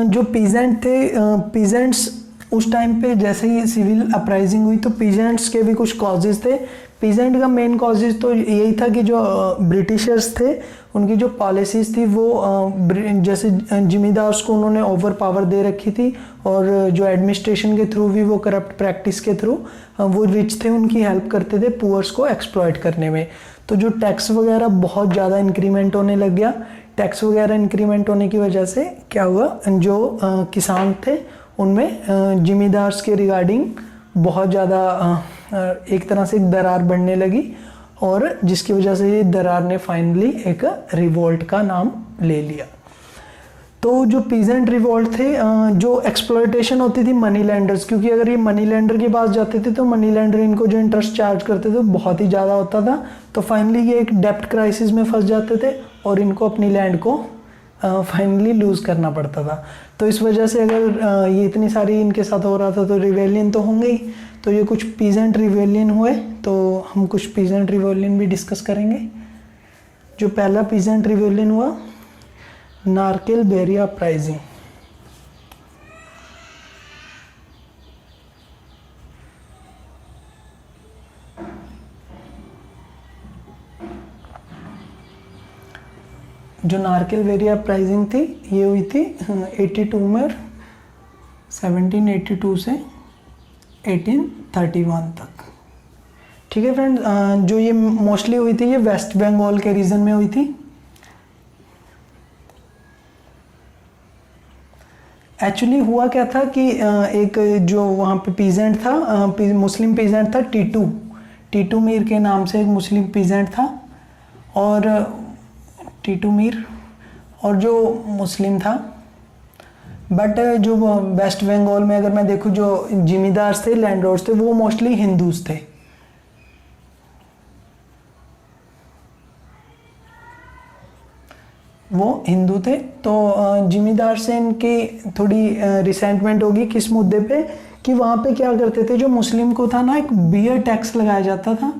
जो पीजेंट थे, पीजेंट्स उस टाइम पे जैसे ही सिविल अपराइजिंग हुई, तो पीजेंट्स के भी कुछ कॉजेज थे। पीजेंट का मेन कॉजेज तो यही था कि जो ब्रिटिशर्स थे, उनकी जो पॉलिसीज़ थी वो जैसे जिमीदार्स को उन्होंने ओवर पावर दे रखी थी, और जो एडमिनिस्ट्रेशन के थ्रू भी वो करप्ट प्रैक्टिस के थ्रू वो रिच थे, उनकी हेल्प करते थे पुअर्स को एक्सप्लॉइट करने में। तो जो टैक्स वगैरह बहुत ज़्यादा इंक्रीमेंट होने लग गया। टैक्स वगैरह इंक्रीमेंट होने की वजह से क्या हुआ, जो किसान थे उनमें जिमीदार्स के रिगार्डिंग बहुत ज़्यादा एक तरह से एक दरार बढ़ने लगी, और जिसकी वजह से ये दरार ने फाइनली एक रिवोल्ट का नाम ले लिया। तो जो पीजेंट रिवोल्ट थे, जो एक्सप्लॉयटेशन होती थी मनी लैंडर्स, क्योंकि अगर ये मनी लैंडर के पास जाते थे तो मनी लैंडर इनको जो इंटरेस्ट चार्ज करते थे बहुत ही ज़्यादा होता था। तो फाइनली ये एक डेप्ट क्राइसिस में फंस जाते थे, और इनको अपनी लैंड को फाइनली लूज़ करना पड़ता था। तो इस वजह से अगर ये इतनी सारी इनके साथ हो रहा था तो रिवेलियन तो होंगे ही। तो ये कुछ पीजेंट रिवेलियन हुए, तो हम कुछ पीजेंट रिवेलियन भी डिस्कस करेंगे। जो पहला पीजेंट रिवेलियन हुआ, नारकेल बेरिया अपराइजिंग। जो नारकेल बेरिया अपराइजिंग थी, ये हुई थी 82 में, 1782 से 1831 तक। ठीक है फ्रेंड, जो ये मोस्टली हुई थी, ये वेस्ट बंगाल के रीजन में हुई थी। एक्चुअली हुआ क्या था कि एक जो वहाँ पे पीजेंट था, मुस्लिम पीजेंट था, टीटू मीर के नाम से एक मुस्लिम पीजेंट था, और टीटू मीर, और जो मुस्लिम था। बट जो वेस्ट बंगाल में अगर मैं देखूँ, जो जिमीदार्स थे, लैंडलॉर्ड्स थे, वो मोस्टली हिंदूज थे। वो हिंदू थे। तो जिमीदार से इनकी थोड़ी रिसेंटमेंट होगी किस मुद्दे पे, कि वहाँ पे क्या करते थे, जो मुस्लिम को था ना, एक बियर टैक्स लगाया जाता था,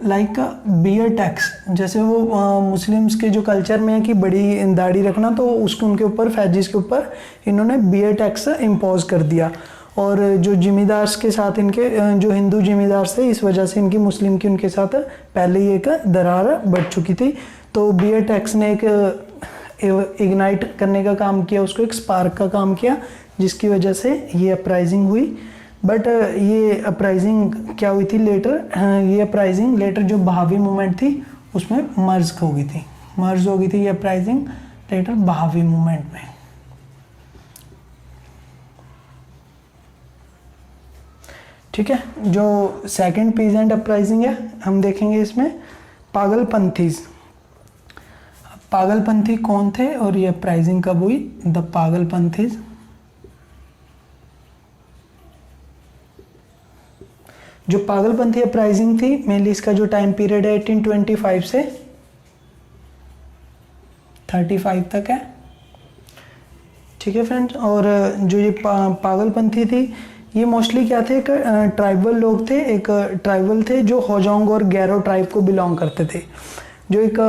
लाइक बियर टैक्स। जैसे वो मुस्लिम्स के जो कल्चर में है कि बड़ी दाढ़ी रखना, तो उसको उनके ऊपर, फैजीज के ऊपर इन्होंने बियर टैक्स इम्पोज कर दिया। और जो जिमीदार्स के साथ इनके जो हिंदू जिमीदार थे, इस वजह से इनकी मुस्लिम की उनके साथ पहले ही एक दरार बढ़ चुकी थी। तो बियर टैक्स ने एक इग्नाइट करने का काम किया, उसको एक स्पार्क का काम किया, जिसकी वजह से ये अपराइजिंग हुई। बट ये अपराइजिंग क्या हुई थी लेटर, ये अपराइजिंग लेटर जो बहावी मूवमेंट थी उसमें मर्ज हो गई थी ये अपराइजिंग लेटर बहावी मूवमेंट में। ठीक है, जो सेकंड पीजेंट अपराइजिंग है हम देखेंगे इसमें पागलपंथीज। पागलपंथी कौन थे और ये अपराइजिंग कब हुई? द पागलपंथीज। जो पागलपंथी अपराइजिंग थी, मेनली इसका जो टाइम पीरियड है 1825 से 35 तक है। ठीक है फ्रेंड्स, और जो ये पागलपंथी थी, ये मोस्टली क्या थे, एक ट्राइबल लोग थे, एक ट्राइबल थे जो होजोंग और गैरो ट्राइब को बिलोंग करते थे। जो एक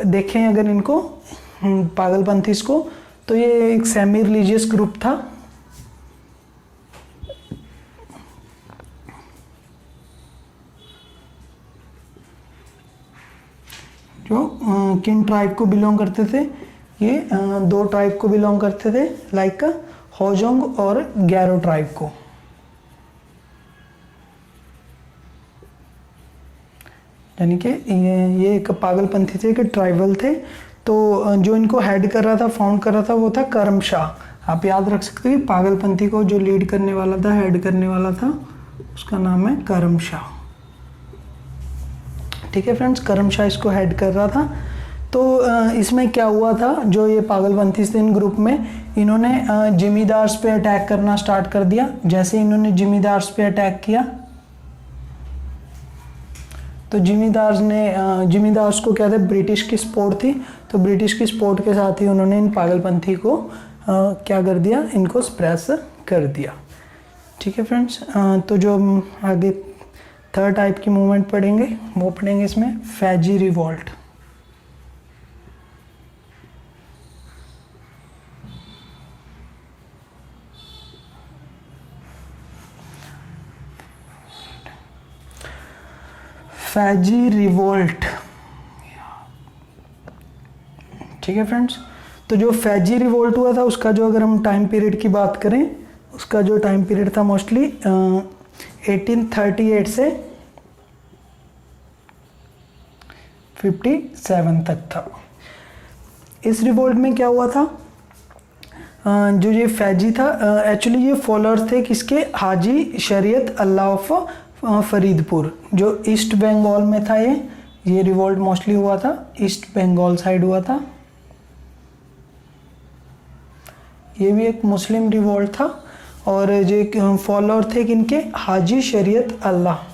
देखें अगर इनको पागलपंथीज को, तो ये एक सेमी रिलीजियस ग्रुप था। जो किन ट्राइब को बिलोंग करते थे, ये दो ट्राइब को बिलोंग करते थे, लाइक होजोंग और गैरो ट्राइब को। यानी कि ये एक पागलपंथी थे, एक ट्राइबल थे। तो जो इनको हेड कर रहा था, फाउंड कर रहा था, वो था करम शाह। आप याद रख सकते हैं, पागलपंथी को जो लीड करने वाला था, हेड करने वाला था, उसका नाम है करम शाह। ठीक है फ्रेंड्स, करम शाह इसको हेड कर रहा था। तो इसमें क्या हुआ था, जो ये पागलपंथी थे इन ग्रुप में, इन्होंने जिमीदार्स पे अटैक करना स्टार्ट कर दिया। जैसे इन्होंने जिमीदार्स पे अटैक किया, तो जिमीदार्स को क्या था, ब्रिटिश की सपोर्ट थी। तो ब्रिटिश की सपोर्ट के साथ ही उन्होंने इन पागलपंथी को क्या कर दिया, इनको सप्रेस कर दिया। ठीक है फ्रेंड्स, तो जो हम आगे थर्ड टाइप की मूवमेंट पढ़ेंगे, वो पढ़ेंगे इसमें फैजी रिवॉल्ट। फैजी रिवोल्ट। ठीक है फ्रेंड्स, तो जो फैजी रिवोल्ट हुआ था, उसका जो अगर हम टाइम पीरियड की बात करें, उसका जो टाइम पीरियड था मोस्टली 1838 से 57 तक था। इस रिवोल्ट में क्या हुआ था, जो ये फैजी था, एक्चुअली ये फॉलोअर्स थे किसके, हाजी शरीयत अल्लाह ऑफ फरीदपुर, जो ईस्ट बंगाल में था। ये रिवोल्ट मोस्टली हुआ था ईस्ट बंगाल साइड हुआ था। ये भी एक मुस्लिम रिवोल्ट था, और जो फॉलोअर थे किनके, हाजी शरीयत अल्लाह।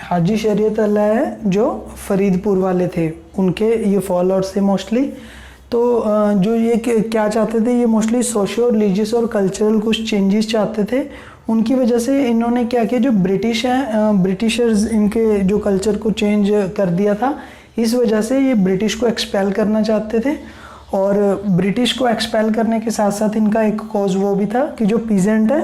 हाजी शरीयत अल्लाह है जो फरीदपुर वाले थे, उनके ये फॉलोअर्स थे मोस्टली। तो जो ये क्या चाहते थे, ये मोस्टली सोशियो रिलीजियस और कल्चरल कुछ चेंजेस चाहते थे। उनकी वजह से इन्होंने क्या किया, जो ब्रिटिश हैं, ब्रिटिशर्स इनके जो कल्चर को चेंज कर दिया था, इस वजह से ये ब्रिटिश को एक्सपेल करना चाहते थे। और ब्रिटिश को एक्सपेल करने के साथ साथ इनका एक कॉज वो भी था कि जो पीजेंट है,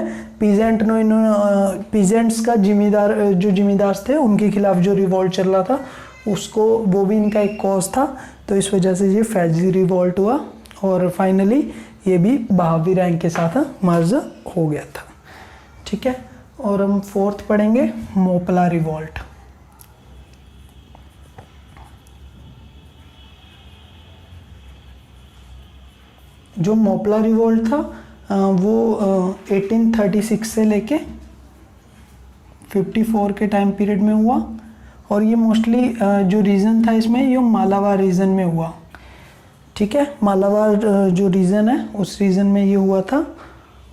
पीजेंट्स का जिमीदार थे, उनके खिलाफ जो रिवॉल्ट चल रहा था, उसको वो भी इनका एक कॉज था। तो इस वजह से ये फैजी रिवॉल्ट हुआ, और फाइनली ये भी बहावी रैंक के साथ मर्ज हो गया था। ठीक है, और हम फोर्थ पढ़ेंगे मोपला रिवॉल्ट। जो मोपला रिवॉल्ट था वो 1836 से लेके 54 के टाइम पीरियड में हुआ, और ये मोस्टली जो रीजन था इसमें, ये मालाबार रीजन में हुआ। ठीक है, मालाबार जो रीजन है, उस रीजन में ये हुआ था।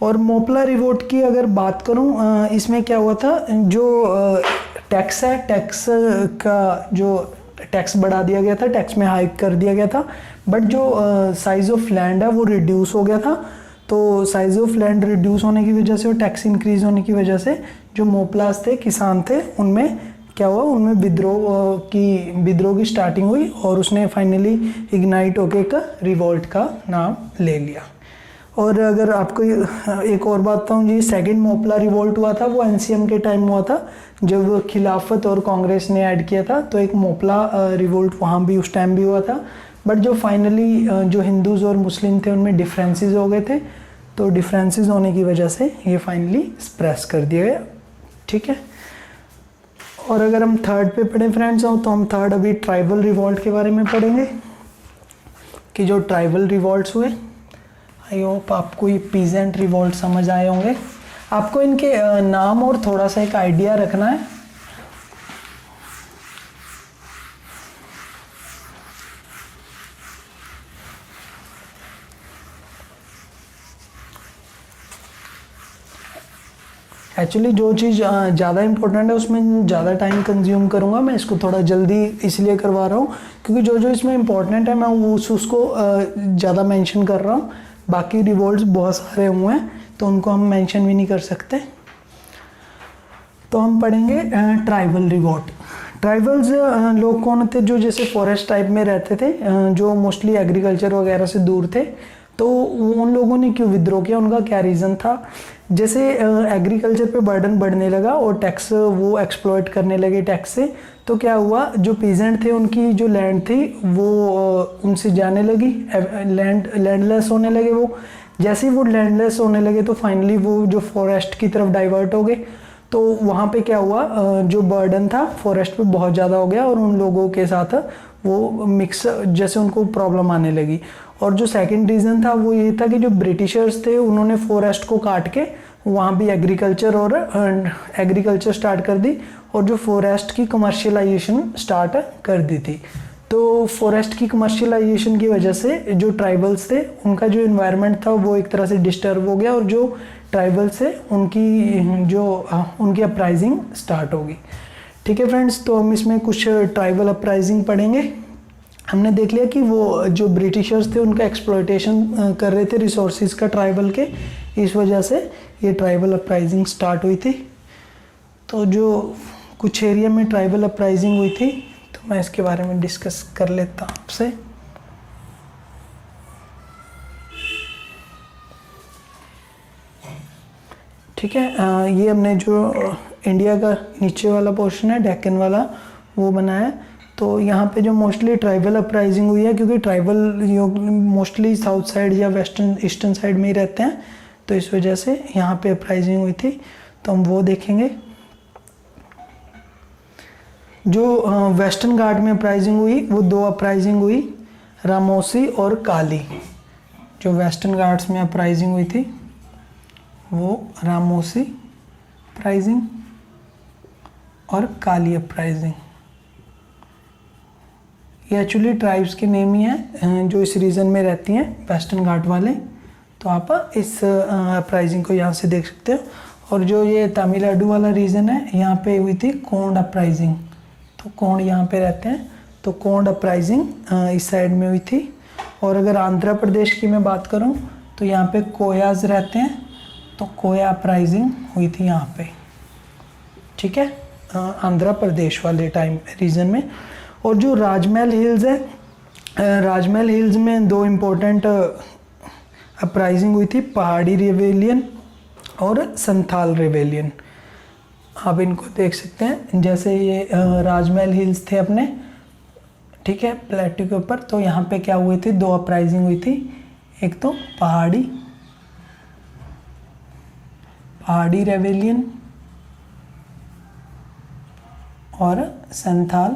और मोपला रिवोल्ट की अगर बात करूं, इसमें क्या हुआ था, जो टैक्स है, टैक्स का जो टैक्स बढ़ा दिया गया था, टैक्स में हाइक कर दिया गया था, बट जो साइज ऑफ लैंड है वो रिड्यूस हो गया था। तो साइज ऑफ लैंड रिड्यूस होने की वजह से और टैक्स इंक्रीज होने की वजह से जो मोपलास थे, किसान थे, उनमें क्या हुआ, उनमें विद्रोह की स्टार्टिंग हुई और उसने फाइनली इग्नाइट होकर एक रिवोल्ट का नाम ले लिया। और अगर आपको एक और बात बताऊँ जी, सेकंड मोपला रिवोल्ट हुआ था वो एनसीएम के टाइम हुआ था, जब खिलाफत और कांग्रेस ने ऐड किया था, तो एक मोपला रिवोल्ट वहाँ भी उस टाइम भी हुआ था। बट जो फाइनली जो हिंदूज़ और मुस्लिम थे उनमें डिफरेंसेस हो गए थे, तो डिफरेंसेस होने की वजह से ये फाइनली सप्रेस कर दिया गया। ठीक है, और अगर हम थर्ड पे पढ़ें फ्रेंड्स, तो हम थर्ड अभी ट्राइबल रिवोल्ट के बारे में पढ़ेंगे कि जो ट्राइबल रिवोल्ट्स हुए। आई होप आपको ये पीजेंट रिवोल्ट समझ आए होंगे। आपको इनके नाम और थोड़ा सा एक आइडिया रखना है। एक्चुअली जो चीज़ ज़्यादा इंपॉर्टेंट है उसमें ज़्यादा टाइम कंज्यूम करूँगा, मैं इसको थोड़ा जल्दी इसलिए करवा रहा हूँ क्योंकि जो इसमें इंपॉर्टेंट है मैं उसको ज़्यादा मेंशन कर रहा हूँ। बाकी रिवोल्ट्स बहुत सारे हुए हैं तो उनको हम मेंशन भी नहीं कर सकते। तो हम पढ़ेंगे ट्राइबल रिवोल्ट। ट्राइबल्स लोग कौन थे, जो जैसे फॉरेस्ट टाइप में रहते थे, जो मोस्टली एग्रीकल्चर वगैरह से दूर थे। तो उन लोगों ने क्यों विद्रोह किया, उनका क्या रीज़न था। जैसे एग्रीकल्चर पे बर्डन बढ़ने लगा और टैक्स वो एक्सप्लॉइट करने लगे टैक्स से, तो क्या हुआ, जो पीजेंट थे उनकी जो लैंड थी वो उनसे जाने लगी, लैंडलेस होने लगे वो। जैसे ही वो लैंडलेस होने लगे तो फाइनली वो जो फॉरेस्ट की तरफ डाइवर्ट हो गए। तो वहाँ पे क्या हुआ, जो बर्डन था फॉरेस्ट पे बहुत ज़्यादा हो गया और उन लोगों के साथ वो मिक्स, जैसे उनको प्रॉब्लम आने लगी। और जो सेकंड रीज़न था वो ये था कि जो ब्रिटिशर्स थे उन्होंने फॉरेस्ट को काट के वहाँ भी एग्रीकल्चर स्टार्ट कर दी और जो फॉरेस्ट की कमर्शियलाइजेशन स्टार्ट कर दी थी। तो फॉरेस्ट की कमर्शियलाइजेशन की वजह से जो ट्राइबल्स थे उनका जो इन्वायरमेंट था वो एक तरह से डिस्टर्ब हो गया और जो ट्राइबल्स थे उनकी अपराइजिंग स्टार्ट होगी। ठीक है फ्रेंड्स, तो हम इसमें कुछ ट्राइबल अपराइजिंग पढ़ेंगे। हमने देख लिया कि वो जो ब्रिटिशर्स थे उनका एक्सप्लॉयटेशन कर रहे थे रिसोर्सेज का ट्राइबल के, इस वजह से ये ट्राइबल अपराइजिंग स्टार्ट हुई थी। तो जो कुछ एरिया में ट्राइबल अपराइजिंग हुई थी तो मैं इसके बारे में डिस्कस कर लेता हूँ आपसे। ठीक है, ये हमने जो इंडिया का नीचे वाला पोर्शन है, डेक्कन वाला, वो बनाया। तो यहाँ पे जो मोस्टली ट्राइबल अपराइजिंग हुई है, क्योंकि ट्राइबल मोस्टली साउथ साइड या वेस्टर्न ईस्टर्न साइड में ही रहते हैं, तो इस वजह से यहाँ पे अपराइजिंग हुई थी। तो हम वो देखेंगे। जो वेस्टर्न घाट में अपराइजिंग हुई वो दो अपराइजिंग हुई, रामोसी और काली। जो वेस्टर्न घाट्स में अपराइजिंग हुई थी वो रामोसी अपराइजिंग और काली अपराइजिंग। ये एक्चुअली ट्राइब्स के नेम ही हैं जो इस रीजन में रहती हैं, वेस्टर्न घाट वाले। तो आप इस अपराइजिंग को यहाँ से देख सकते हो। और जो ये तमिलनाडु वाला रीजन है, यहाँ पे हुई थी कोंड अपराइजिंग। तो कोंड यहाँ पे रहते हैं, तो कोंड अपराइजिंग इस साइड में हुई थी। और अगर आंध्र प्रदेश की मैं बात करूँ तो यहाँ पे कोयाज रहते हैं, तो कोया अपराइजिंग हुई थी यहाँ पे। ठीक है, आंध्र प्रदेश वाले टाइम रीजन में। और जो राजमहल हिल्स है, राजमहल हिल्स में दो इम्पोर्टेंट अपराइजिंग हुई थी, पहाड़ी रेवेलियन और संथाल रेवेलियन। आप इनको देख सकते हैं, जैसे ये राजमहल हिल्स थे अपने, ठीक है, प्लेटू के ऊपर। तो यहाँ पे क्या हुई थी, दो अपराइजिंग हुई थी, एक तो पहाड़ी रेवेलियन और संथाल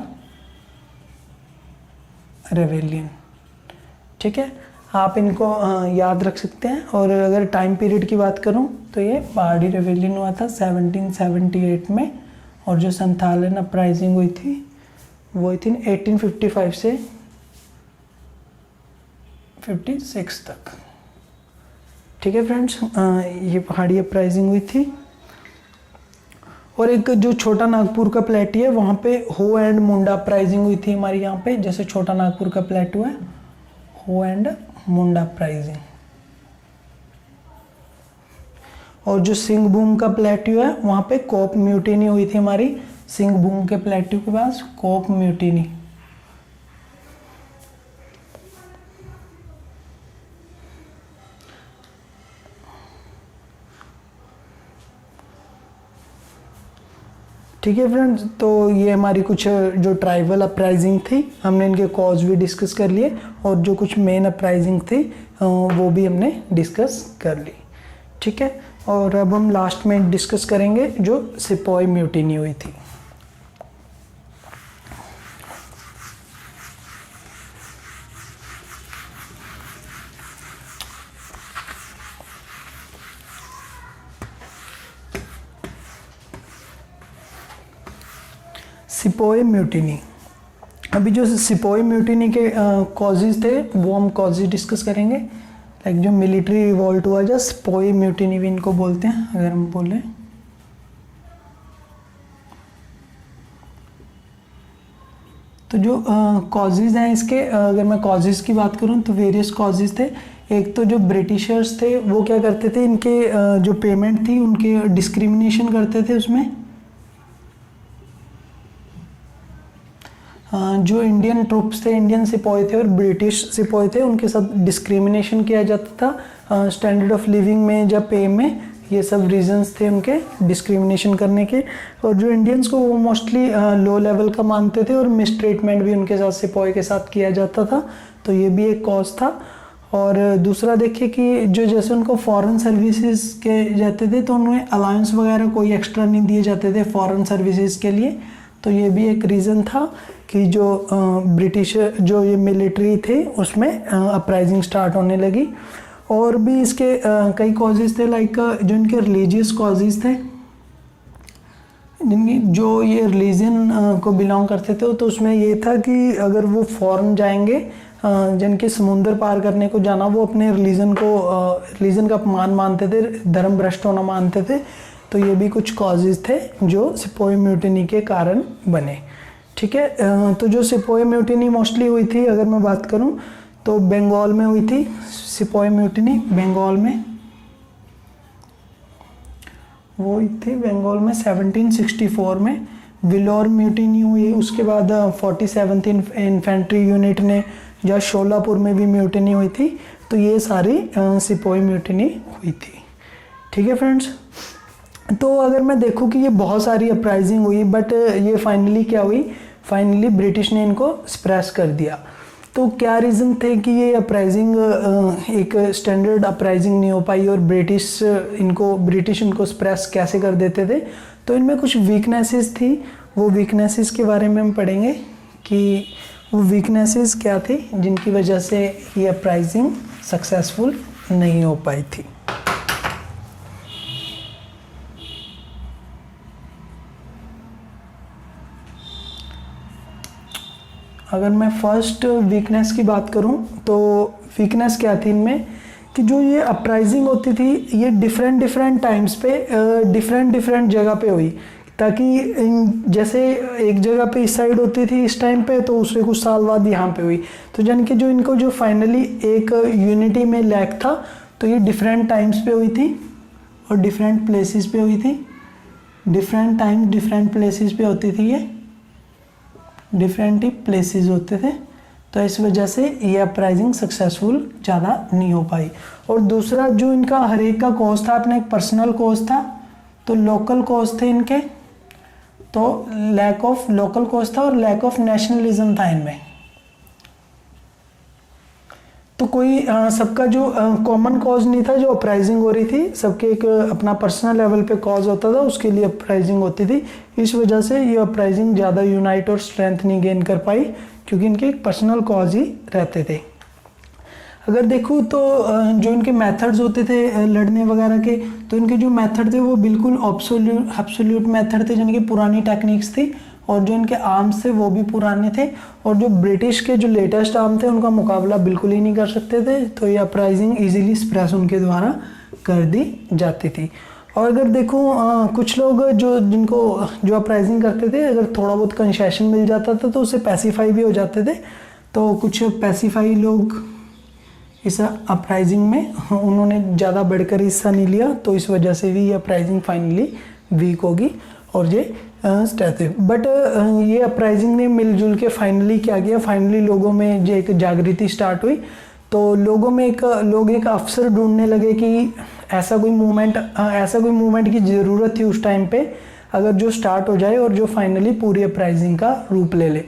रेवेलियन। ठीक है, आप इनको याद रख सकते हैं। और अगर टाइम पीरियड की बात करूं तो ये पहाड़ी रेवेलियन हुआ था 1778 में, और जो संथालन अपराइजिंग हुई थी वो हुई थी 1855 से 56 तक। ठीक है फ्रेंड्स, ये पहाड़ी अपराइजिंग हुई थी। और एक जो छोटा नागपुर का प्लेटू है वहाँ पे हो एंड मुंडा अपराइजिंग हुई थी हमारी यहाँ पे, जैसे छोटा नागपुर का प्लेटू है, हो एंड मुंडा अपराइजिंग। और जो सिंहभूम का प्लेटू है वहाँ पे कोप म्यूटिनी हुई थी हमारी, सिंहभूम के प्लेटू के पास कोप म्यूटिनी। ठीक है फ्रेंड्स, तो ये हमारी कुछ जो ट्राइबल अपराइजिंग थी हमने इनके कॉज भी डिस्कस कर लिए, और जो कुछ मेन अपराइजिंग थी वो भी हमने डिस्कस कर ली। ठीक है, और अब हम लास्ट में डिस्कस करेंगे जो सिपोई म्यूटिनी हुई थी। सिपोई म्यूटिनी, अभी जो सिपोई म्यूटिनी के कॉजेज थे वो हम कॉजेज डिस्कस करेंगे। लाइक जो मिलिट्री रिवॉल्ट हुआ, जो सिपोई म्यूटिनी भी इनको बोलते हैं अगर हम बोलें। तो जो कॉजेज हैं इसके, अगर मैं कॉजेज की बात करूं तो वेरियस कॉजेज थे। एक तो जो ब्रिटिशर्स थे वो क्या करते थे, इनके जो पेमेंट थी उनके डिस्क्रिमिनेशन करते थे उसमें। जो इंडियन ट्रूप्स थे, इंडियन सिपाही थे और ब्रिटिश सिपाही थे, उनके साथ डिस्क्रिमिनेशन किया जाता था स्टैंडर्ड ऑफ लिविंग में या पे में। ये सब रीजंस थे उनके डिस्क्रिमिनेशन करने के। और जो इंडियंस को वो मोस्टली लो लेवल का मानते थे और मिसट्रीटमेंट भी उनके साथ सिपाही के साथ किया जाता था, तो ये भी एक कॉज था। और दूसरा देखिए कि जो जैसे उनको फॉरेन सर्विसेज के जाते थे तो उन्हें अलाउंस वगैरह कोई एक्स्ट्रा नहीं दिए जाते थे फॉरेन सर्विसेज के लिए, तो ये भी एक रीज़न था कि जो ब्रिटिश जो ये मिलिट्री थे उसमें अपराइजिंग स्टार्ट होने लगी। और भी इसके कई कॉजेज़ थे, लाइक जो इनके रिलीजियस कॉजेज़ थे, जिनकी जो ये रिलीजन को बिलोंग करते थे, तो उसमें ये था कि अगर वो फॉरेन जाएंगे, जिनके समुंदर पार करने को जाना, वो अपने रिलीजन का अपमान मानते थे, धर्म भ्रष्ट होना मानते थे। तो ये भी कुछ कॉजेज़ थे जो सिपोई म्यूटिनी के कारण बने। ठीक है, तो जो सिपोई म्यूटिनी मोस्टली हुई थी अगर मैं बात करूं तो बंगाल में हुई थी सिपोई म्यूटिनी, बंगाल में वो हुई थी। बंगाल में 1764 में विलोर म्यूटिनी हुई। उसके बाद 47th इन्फेंट्री यूनिट ने, या शोलापुर में भी म्यूटिनी हुई थी। तो ये सारी सिपोई म्यूटिनी हुई थी। ठीक है फ्रेंड्स, तो अगर मैं देखूं कि ये बहुत सारी अपराइजिंग हुई, बट ये फाइनली क्या हुई, फाइनली ब्रिटिश ने इनको सप्रेस कर दिया। तो क्या रीज़न थे कि ये अपराइजिंग एक स्टैंडर्ड अपराइजिंग नहीं हो पाई और ब्रिटिश इनको सप्रेस कैसे कर देते थे। तो इनमें कुछ वीकनेसेस थी, वो वीकनेसेस के बारे में हम पढ़ेंगे कि वो वीकनेसेस क्या थी जिनकी वजह से ये अपराइजिंग सक्सेसफुल नहीं हो पाई थी। अगर मैं फर्स्ट वीकनेस की बात करूं तो वीकनेस क्या थी इनमें कि जो ये अपराइजिंग होती थी ये डिफरेंट टाइम्स पे डिफरेंट जगह पे हुई, ताकि जैसे एक जगह पे इस साइड होती थी इस टाइम पे, तो उससे कुछ साल बाद यहाँ पे हुई। तो यानी कि जो इनको जो फाइनली एक यूनिटी में लैक था, तो ये डिफरेंट टाइम्स पे हुई थी और डिफरेंट प्लेसेस पे हुई थी। डिफरेंट टाइम डिफरेंट प्लेसेस पे होती थी, ये डिफरेंट ही प्लेसेस होते थे। तो इस वजह से ये अपराइजिंग सक्सेसफुल ज़्यादा नहीं हो पाई। और दूसरा जो इनका हर एक का कॉज था, अपना एक पर्सनल कॉज था, तो लोकल कॉज थे इनके, तो लैक ऑफ लोकल कॉज था और लैक ऑफ नेशनलिज्म था इनमें। तो कोई सबका जो कॉमन कॉज नहीं था जो अपराइजिंग हो रही थी, सबके एक अपना पर्सनल लेवल पे कॉज होता था, उसके लिए अपराइजिंग होती थी। इस वजह से ये अपराइजिंग ज़्यादा यूनाइट और स्ट्रेंथ नहीं गेन कर पाई, क्योंकि इनके एक पर्सनल कॉज ही रहते थे। अगर देखूँ तो जो इनके मेथड्स होते थे लड़ने वगैरह के, तो इनके जो मेथड थे वो बिल्कुल एब्सोल्यूट मेथड थे, जिनकी पुरानी टेक्निक्स थी, और जो इनके आर्म्स थे वो भी पुराने थे, और जो ब्रिटिश के जो लेटेस्ट आर्म थे उनका मुकाबला बिल्कुल ही नहीं कर सकते थे। तो ये अपराइजिंग इजीली सप्रेस उनके द्वारा कर दी जाती थी। और अगर देखो कुछ लोग जो अपराइजिंग करते थे, अगर थोड़ा बहुत कंसेशन मिल जाता था तो उससे पैसिफाई भी हो जाते थे। तो कुछ पैसिफाई लोग इस अपराइजिंग में उन्होंने ज़्यादा बढ़कर हिस्सा नहीं लिया, तो इस वजह से भी ये अपराइजिंग फाइनली वीक होगी और ये स्टैटिक। बट ये अपराइजिंग ने मिलजुल के फाइनली क्या किया, फाइनली लोगों में जो एक जागृति स्टार्ट हुई, तो लोगों में लोग एक अवसर ढूंढने लगे कि ऐसा कोई मूवमेंट की ज़रूरत थी उस टाइम पे, अगर जो स्टार्ट हो जाए और जो फाइनली पूरी अपराइजिंग का रूप ले ले।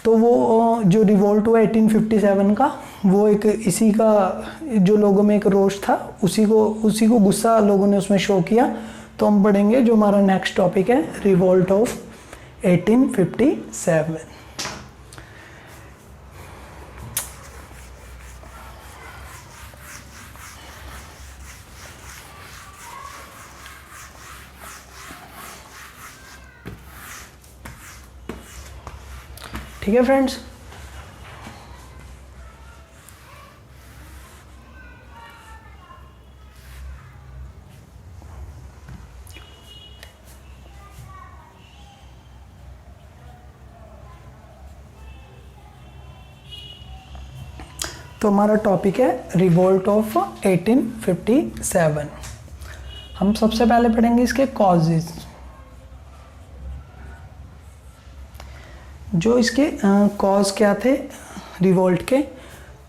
तो वो जो रिवोल्ट हुआ 1857 का, वो एक इसी का जो लोगों में एक रोष था, उसी को गुस्सा लोगों ने उसमें शो किया। तो हम पढ़ेंगे जो हमारा नेक्स्ट टॉपिक है, रिवोल्ट ऑफ 1857। ठीक है फ्रेंड्स, तो हमारा टॉपिक है रिवोल्ट ऑफ 1857। हम सबसे पहले पढ़ेंगे इसके कॉजेज, जो इसके कॉज क्या थे रिवोल्ट के।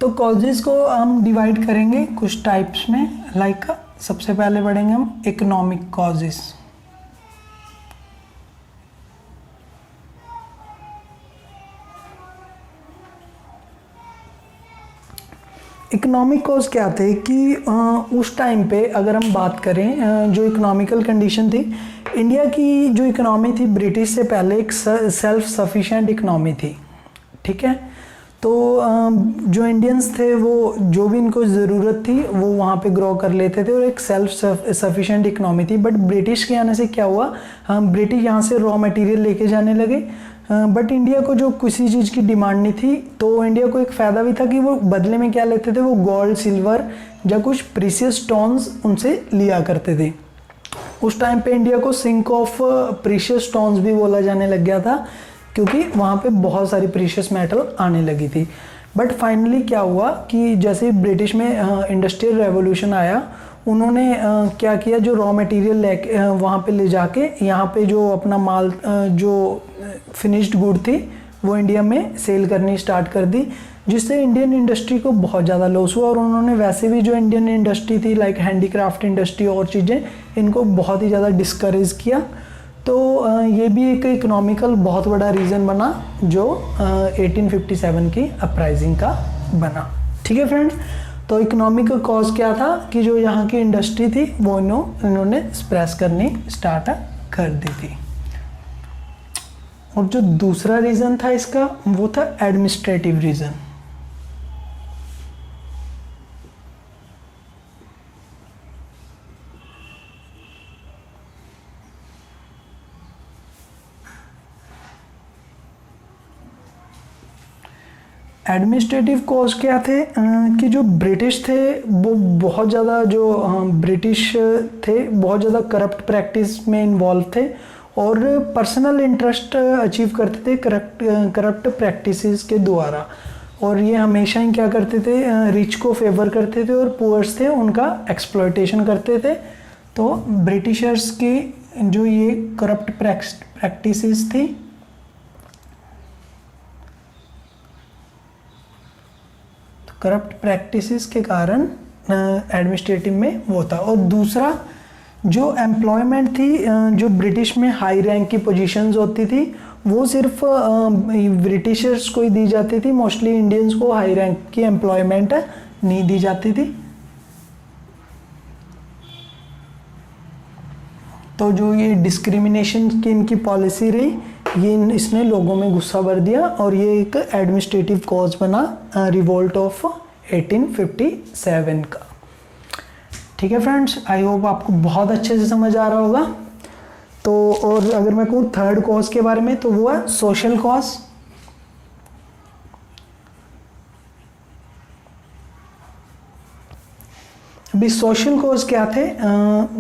तो कॉजेज को हम डिवाइड करेंगे कुछ टाइप्स में, लाइक सबसे पहले पढ़ेंगे हम इकोनॉमिक कॉजेज। इकोनॉमिक कॉज क्या थे कि उस टाइम पे अगर हम बात करें जो इकोनॉमिकल कंडीशन थी, इंडिया की जो इकोनॉमी थी ब्रिटिश से पहले एक सेल्फ सफिशिएंट इकोनॉमी थी। ठीक है, तो जो इंडियंस थे वो जो भी इनको ज़रूरत थी वो वहाँ पे ग्रो कर लेते थे और एक सेल्फ सफिशिएंट इकोनॉमी थी। बट ब्रिटिश के आने से क्या हुआ, ब्रिटिश यहाँ से रॉ मटेरियल लेके जाने लगे, बट इंडिया को जो किसी चीज़ की डिमांड नहीं थी, तो इंडिया को एक फ़ायदा भी था कि वो बदले में क्या लेते थे, वो गोल्ड सिल्वर या कुछ प्रीशियस स्टोन्स उनसे लिया करते थे। उस टाइम पे इंडिया को सिंक ऑफ प्रीशियस स्टोन्स भी बोला जाने लग गया था, क्योंकि वहाँ पे बहुत सारी प्रीशियस मेटल आने लगी थी। बट फाइनली क्या हुआ कि जैसे ब्रिटिश में इंडस्ट्रियल रेवोल्यूशन आया, उन्होंने क्या किया, जो रॉ मटेरियल लेके वहाँ पे ले जाके यहाँ पे जो अपना माल जो फिनिश्ड गुड थी वो इंडिया में सेल करनी स्टार्ट कर दी, जिससे इंडियन इंडस्ट्री को बहुत ज़्यादा लॉस हुआ। और उन्होंने वैसे भी जो इंडियन इंडस्ट्री थी लाइक हैंडीक्राफ्ट इंडस्ट्री और चीज़ें, इनको बहुत ही ज़्यादा डिस्करेज किया। तो ये भी एक इकोनॉमिकल बहुत बड़ा रीज़न बना जो 1857 की अपराइजिंग का बना। ठीक है फ्रेंड्स, तो इकोनॉमिक कॉज क्या था कि जो यहाँ की इंडस्ट्री थी वो इन्होंने स्प्रेस करनी स्टार्ट कर दी थी। और जो दूसरा रीज़न था इसका वो था एडमिनिस्ट्रेटिव रीज़न। एडमिनिस्ट्रेटिव कॉज क्या थे कि जो ब्रिटिश थे वो बहुत ज़्यादा ब्रिटिश थे बहुत ज़्यादा करप्ट प्रैक्टिस में इन्वॉल्व थे और पर्सनल इंटरेस्ट अचीव करते थे करप्ट प्रैक्टिसेस के द्वारा। और ये हमेशा ही क्या करते थे, रिच को फेवर करते थे और पुअर्स थे उनका एक्सप्लॉयटेशन करते थे। तो ब्रिटिशर्स की जो ये करप्ट प्रैक्टिसेस थी, करप्ट प्रैक्टिसेस के कारण एडमिनिस्ट्रेटिव में वो था। और दूसरा जो एम्प्लॉयमेंट थी, जो ब्रिटिश में हाई रैंक की पोजीशंस होती थी वो सिर्फ ब्रिटिशर्स को ही दी जाती थी, मोस्टली इंडियंस को हाई रैंक की एम्प्लॉयमेंट नहीं दी जाती थी। तो जो ये डिस्क्रिमिनेशन की इनकी पॉलिसी रही, ये इसने लोगों में गुस्सा भर दिया और ये एक एडमिनिस्ट्रेटिव कॉज बना रिवोल्ट ऑफ 1857 का। ठीक है फ्रेंड्स, आई होप आपको बहुत अच्छे से समझ आ रहा होगा। तो और अगर मैं कहूँ थर्ड कॉज के बारे में, तो वो है सोशल कॉज। अभी सोशल कॉज क्या थे,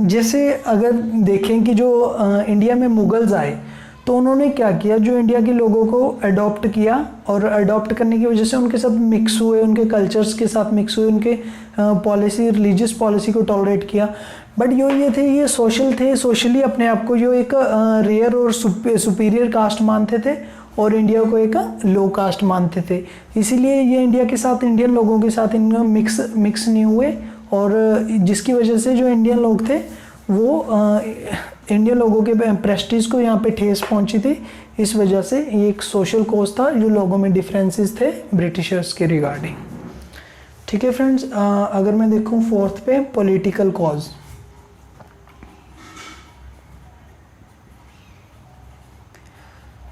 जैसे अगर देखें कि जो इंडिया में मुगल्स आए तो उन्होंने क्या किया, जो इंडिया के लोगों को अडॉप्ट किया और अडॉप्ट करने की वजह से उनके साथ मिक्स हुए, उनके कल्चर्स के साथ मिक्स हुए, उनके पॉलिसी रिलीजियस पॉलिसी को टॉलरेट किया। बट ये थे, ये सोशल थे, सोशली अपने आप को जो एक रेयर और सुपीरियर कास्ट मानते थे और इंडिया को एक लो कास्ट मानते थे। इसीलिए ये इंडिया के साथ, इंडियन लोगों के साथ इनमें मिक्स नहीं हुए, और जिसकी वजह से जो इंडियन लोग थे वो इंडियन लोगों के प्रेस्टीज को यहाँ पे ठेस पहुंची थी। इस वजह से ये एक सोशल कॉज था, जो लोगों में डिफरेंसेस थे ब्रिटिशर्स के रिगार्डिंग। ठीक है फ्रेंड्स, अगर मैं देखूँ फोर्थ पे पॉलिटिकल कॉज,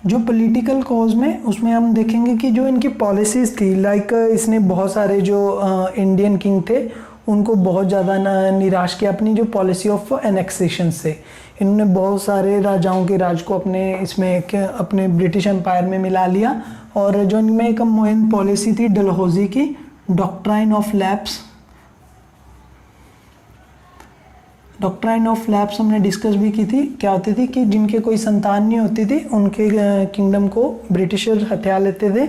जो पॉलिटिकल कॉज में उसमें हम देखेंगे कि जो इनकी पॉलिसीज़ थी, लाइक इसने बहुत सारे जो इंडियन किंग थे उनको बहुत ज़्यादा निराश किया अपनी जो पॉलिसी ऑफ एनेक्सेशन से। इन्होंने बहुत सारे राजाओं के राज को अपने ब्रिटिश एम्पायर में मिला लिया, और जो इनमें एक मुहिम पॉलिसी थी डलहौजी की, doctrine of lapse. Doctrine of lapse हमने डिस्कस भी की थी। क्या होती थी कि जिनके कोई संतान नहीं होती थी उनके किंगडम को ब्रिटिशर हथिया लेते थे।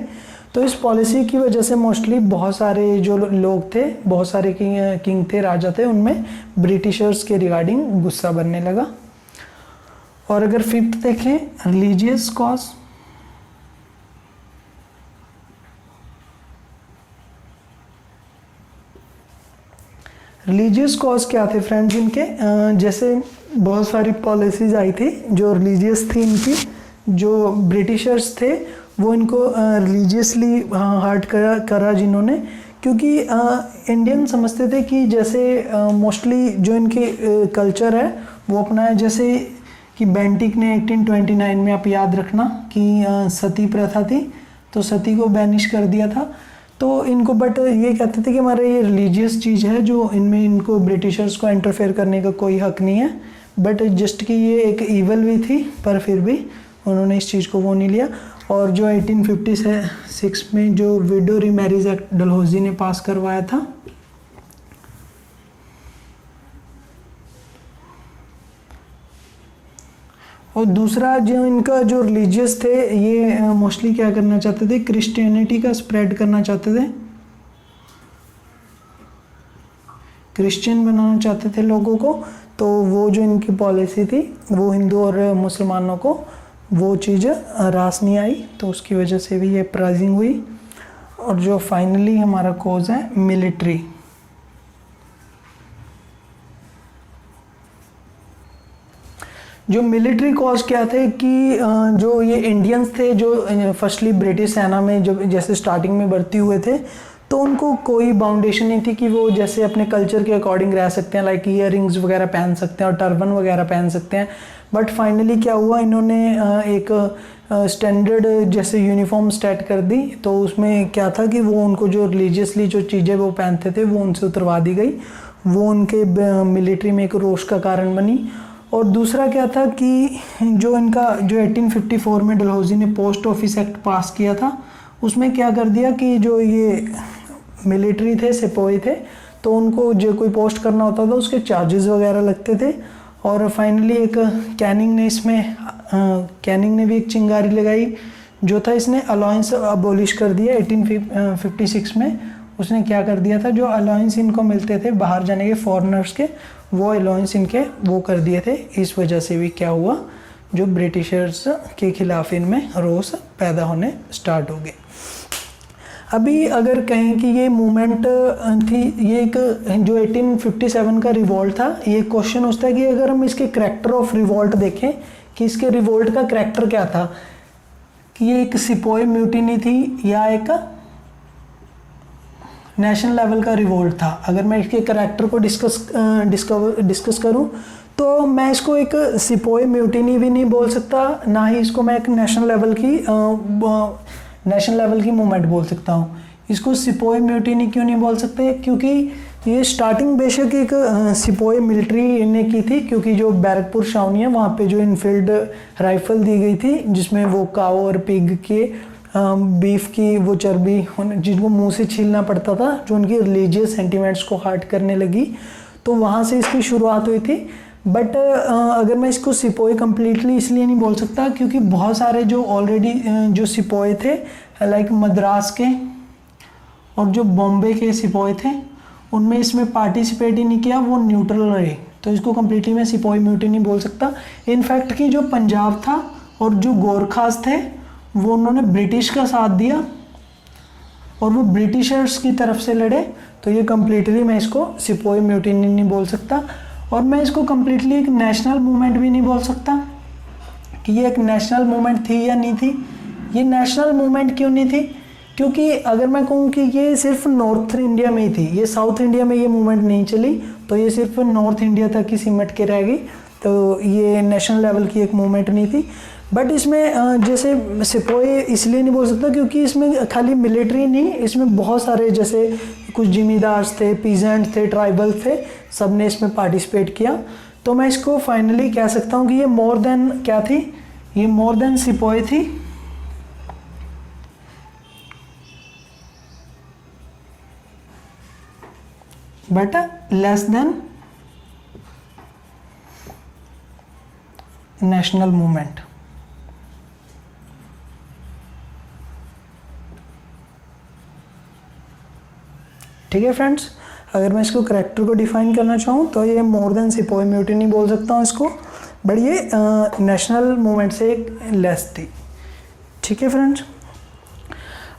तो इस पॉलिसी की वजह से मोस्टली बहुत सारे जो लोग थे, बहुत सारे किंग थे, राजा थे, उनमें ब्रिटिशर्स के रिगार्डिंग गुस्सा बनने लगा। और अगर फिफ्थ देखें रिलीजियस कॉज, रिलीजियस कॉज क्या थे फ्रेंड्स इनके, जैसे बहुत सारी पॉलिसीज आई थी जो रिलीजियस थी इनकी। जो ब्रिटिशर्स थे वो इनको रिलीजियसली हर्ट करा जिन्होंने, क्योंकि इंडियन समझते थे कि जैसे मोस्टली जो इनके कल्चर है वो अपना है, जैसे कि बेंटिक ने 1829 में, आप याद रखना कि सती प्रथा थी, तो सती को बैनिश कर दिया था। तो इनको बट ये कहते थे कि हमारा ये रिलीजियस चीज़ है, जो इनमें इनको ब्रिटिशर्स को इंटरफेयर करने का कोई हक नहीं है। बट जस्ट कि ये एक ईवल भी थी, पर फिर भी उन्होंने इस चीज़ को वो नहीं लिया। और जो 1856 में जो विडो रीमैरिज एक्ट डलहौजी ने पास करवाया था, और दूसरा जो इनका जो रिलीजियस थे, ये मोस्टली क्या करना चाहते थे, क्रिश्चियनिटी का स्प्रेड करना चाहते थे, क्रिश्चियन बनाना चाहते थे लोगों को। तो वो जो इनकी पॉलिसी थी वो हिंदू और मुसलमानों को वो चीज़ रास नहीं आई, तो उसकी वजह से भी ये अपराइजिंग हुई। और जो फाइनली हमारा कॉज है मिलिट्री, जो मिलिट्री कॉज क्या थे कि जो ये इंडियंस थे जो फर्स्टली ब्रिटिश सेना में जब जैसे स्टार्टिंग में भर्ती हुए थे, तो उनको कोई बाउंडेशन नहीं थी कि वो जैसे अपने कल्चर के अकॉर्डिंग रह सकते हैं, लाइक ईयरिंग्स वगैरह पहन सकते हैं और टर्बन वगैरह पहन सकते हैं। बट फाइनली क्या हुआ, इन्होंने एक स्टैंडर्ड जैसे यूनिफॉर्म सेट कर दी, तो उसमें क्या था कि वो उनको जो रिलीजियसली जो चीज़ें वो पहनते थे वो उनसे उतरवा दी गई। वो उनके मिलिट्री में एक रोष का कारण बनी। और दूसरा क्या था कि जो इनका जो 1854 में डलहौजी ने पोस्ट ऑफिस एक्ट पास किया था, उसमें क्या कर दिया कि जो ये मिलिट्री थे, सिपाही थे, तो उनको जो कोई पोस्ट करना होता था उसके चार्जेस वगैरह लगते थे। और फाइनली एक कैनिंग ने भी एक चिंगारी लगाई, जो था इसने अलाउंस अबॉलिश कर दिया 1856 में। उसने क्या कर दिया था, जो अलाउंस इनको मिलते थे बाहर जाने के फॉरेनर्स के, वो अलाउंस इनके वो कर दिए थे। इस वजह से भी क्या हुआ, जो ब्रिटिशर्स के खिलाफ इनमें रोष पैदा होने स्टार्ट हो गए। अभी अगर कहें कि ये मूवमेंट थी, ये एक जो 1857 का रिवॉल्ट था, ये क्वेश्चन उठता है कि अगर हम इसके करैक्टर ऑफ रिवॉल्ट देखें कि इसके रिवॉल्ट का करैक्टर क्या था, कि ये एक सिपाही म्यूटिनी थी या एक नेशनल लेवल का रिवोल्ट था। अगर मैं इसके करैक्टर को डिस्कस करूं तो मैं इसको एक सिपाही म्यूटिनी भी नहीं बोल सकता, ना ही इसको मैं एक नेशनल लेवल की मूवमेंट बोल सकता हूं। इसको सिपाही म्यूटिनी क्यों नहीं बोल सकते, क्योंकि ये स्टार्टिंग बेशक एक सिपाही मिलिट्री ने की थी, क्योंकि जो बैरकपुर छावनी है वहाँ पे जो इनफील्ड राइफल दी गई थी, जिसमें वो काऊ और पिग के बीफ की वो चर्बी जिनको मुंह से छीलना पड़ता था, जो उनकी रिलीजियस सेंटिमेंट्स को हर्ट करने लगी, तो वहाँ से इसकी शुरुआत हुई थी। बट अगर मैं इसको सिपोई कम्प्लीटली इसलिए नहीं बोल सकता क्योंकि बहुत सारे जो ऑलरेडी जो सिपोई थे लाइक मद्रास के और जो बॉम्बे के सिपोई थे, उनमें इसमें पार्टिसिपेट ही नहीं किया, वो न्यूट्रल रहे, तो इसको कम्प्लीटली मैं सिपोई म्यूटिनी बोल सकता। इनफैक्ट कि जो पंजाब था और जो गोरखास थे वो उन्होंने ब्रिटिश का साथ दिया और वो ब्रिटिशर्स की तरफ से लड़े, तो ये कम्प्लीटली मैं इसको सिपोई म्यूटिनी नहीं बोल सकता। और मैं इसको कम्प्लीटली एक नेशनल मूवमेंट भी नहीं बोल सकता कि ये एक नेशनल मूवमेंट थी या नहीं थी। ये नेशनल मूवमेंट क्यों नहीं थी? क्योंकि अगर मैं कहूँ कि ये सिर्फ नॉर्थ इंडिया में ही थी, ये साउथ इंडिया में ये मूवमेंट नहीं चली, तो ये सिर्फ नॉर्थ इंडिया तक ही सिमट के रह गई, तो ये नेशनल लेवल की एक मूवमेंट नहीं थी। बट इसमें जैसे सिपोई इसलिए नहीं बोल सकता क्योंकि इसमें खाली मिलिट्री नहीं, इसमें बहुत सारे जैसे कुछ जिमीदार्स थे, पीजेंट थे, ट्राइबल थे, सब ने इसमें पार्टिसिपेट किया। तो मैं इसको फाइनली कह सकता हूँ कि ये मोर देन क्या थी, ये मोर देन सिपोई थी, but less than national movement. ठीक है फ्रेंड्स, अगर मैं इसको करेक्टर को डिफाइन करना चाहूँ तो ये मोर देन सिपोई म्यूटिनी बोल सकता हूँ इसको, बट ये नेशनल मूवमेंट से एक लेस थी। ठीक है फ्रेंड्स,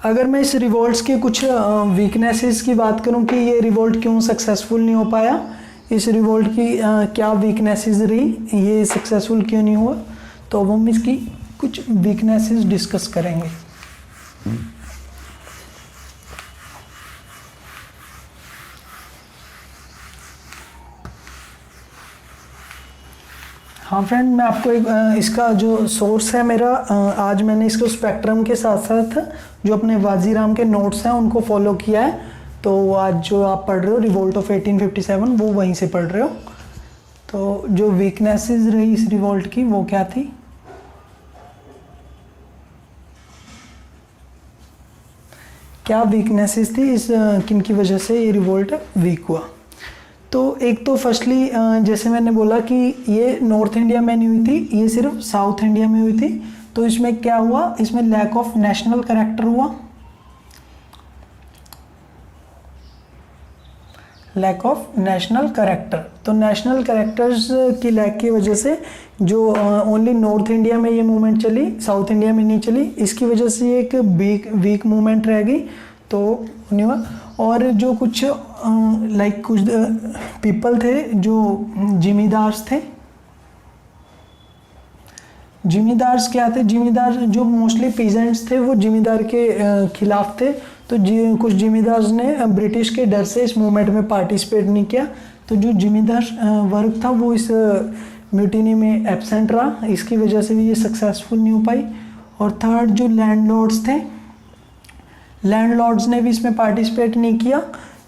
अगर मैं इस रिवोल्ट्स के कुछ वीकनेसेस की बात करूँ कि ये रिवोल्ट क्यों सक्सेसफुल नहीं हो पाया, इस रिवोल्ट की क्या वीकनेसेस रही, ये सक्सेसफुल क्यों नहीं हुआ, तो अब हम इसकी कुछ वीकनेसेस डिस्कस करेंगे। हाँ फ्रेंड, मैं आपको एक इसका जो सोर्स है मेरा, आज मैंने इसको स्पेक्ट्रम के साथ साथ जो अपने वाजीराम के नोट्स हैं उनको फॉलो किया है, तो आज जो आप पढ़ रहे हो रिवोल्ट ऑफ 1857 वो वहीं से पढ़ रहे हो। तो जो वीकनेसेस रही इस रिवोल्ट की वो क्या थी, क्या वीकनेसेस थी, इस किन की वजह से ये रिवोल्ट वीक हुआ। तो एक तो फर्स्टली जैसे मैंने बोला कि ये नॉर्थ इंडिया में नहीं हुई थी, ये सिर्फ साउथ इंडिया में हुई थी, तो इसमें क्या हुआ, इसमें लैक ऑफ नेशनल कैरेक्टर हुआ, लैक ऑफ नेशनल कैरेक्टर। तो नेशनल कैरेक्टर्स की लैक की वजह से जो ओनली नॉर्थ इंडिया में ये मूवमेंट चली, साउथ इंडिया में नहीं चली, इसकी वजह से एक वीक मूवमेंट रह गई, तो नहीं हुआ। और जो कुछ लाइक कुछ पीपल थे जो जिमीदार्स थे, जिमीदार्स क्या थे, जिमीदार जो मोस्टली पीजेंट्स थे वो जिमीदार के खिलाफ थे, तो कुछ जिमीदार्स ने ब्रिटिश के डर से इस मूवमेंट में पार्टिसिपेट नहीं किया, तो जो जिमीदार वर्ग था वो इस म्यूटिनी में एब्सेंट रहा, इसकी वजह से भी ये सक्सेसफुल नहीं हो पाई। और थर्ड जो लैंडलॉर्ड्स थे, लैंडलॉर्ड्स ने भी इसमें पार्टिसिपेट नहीं किया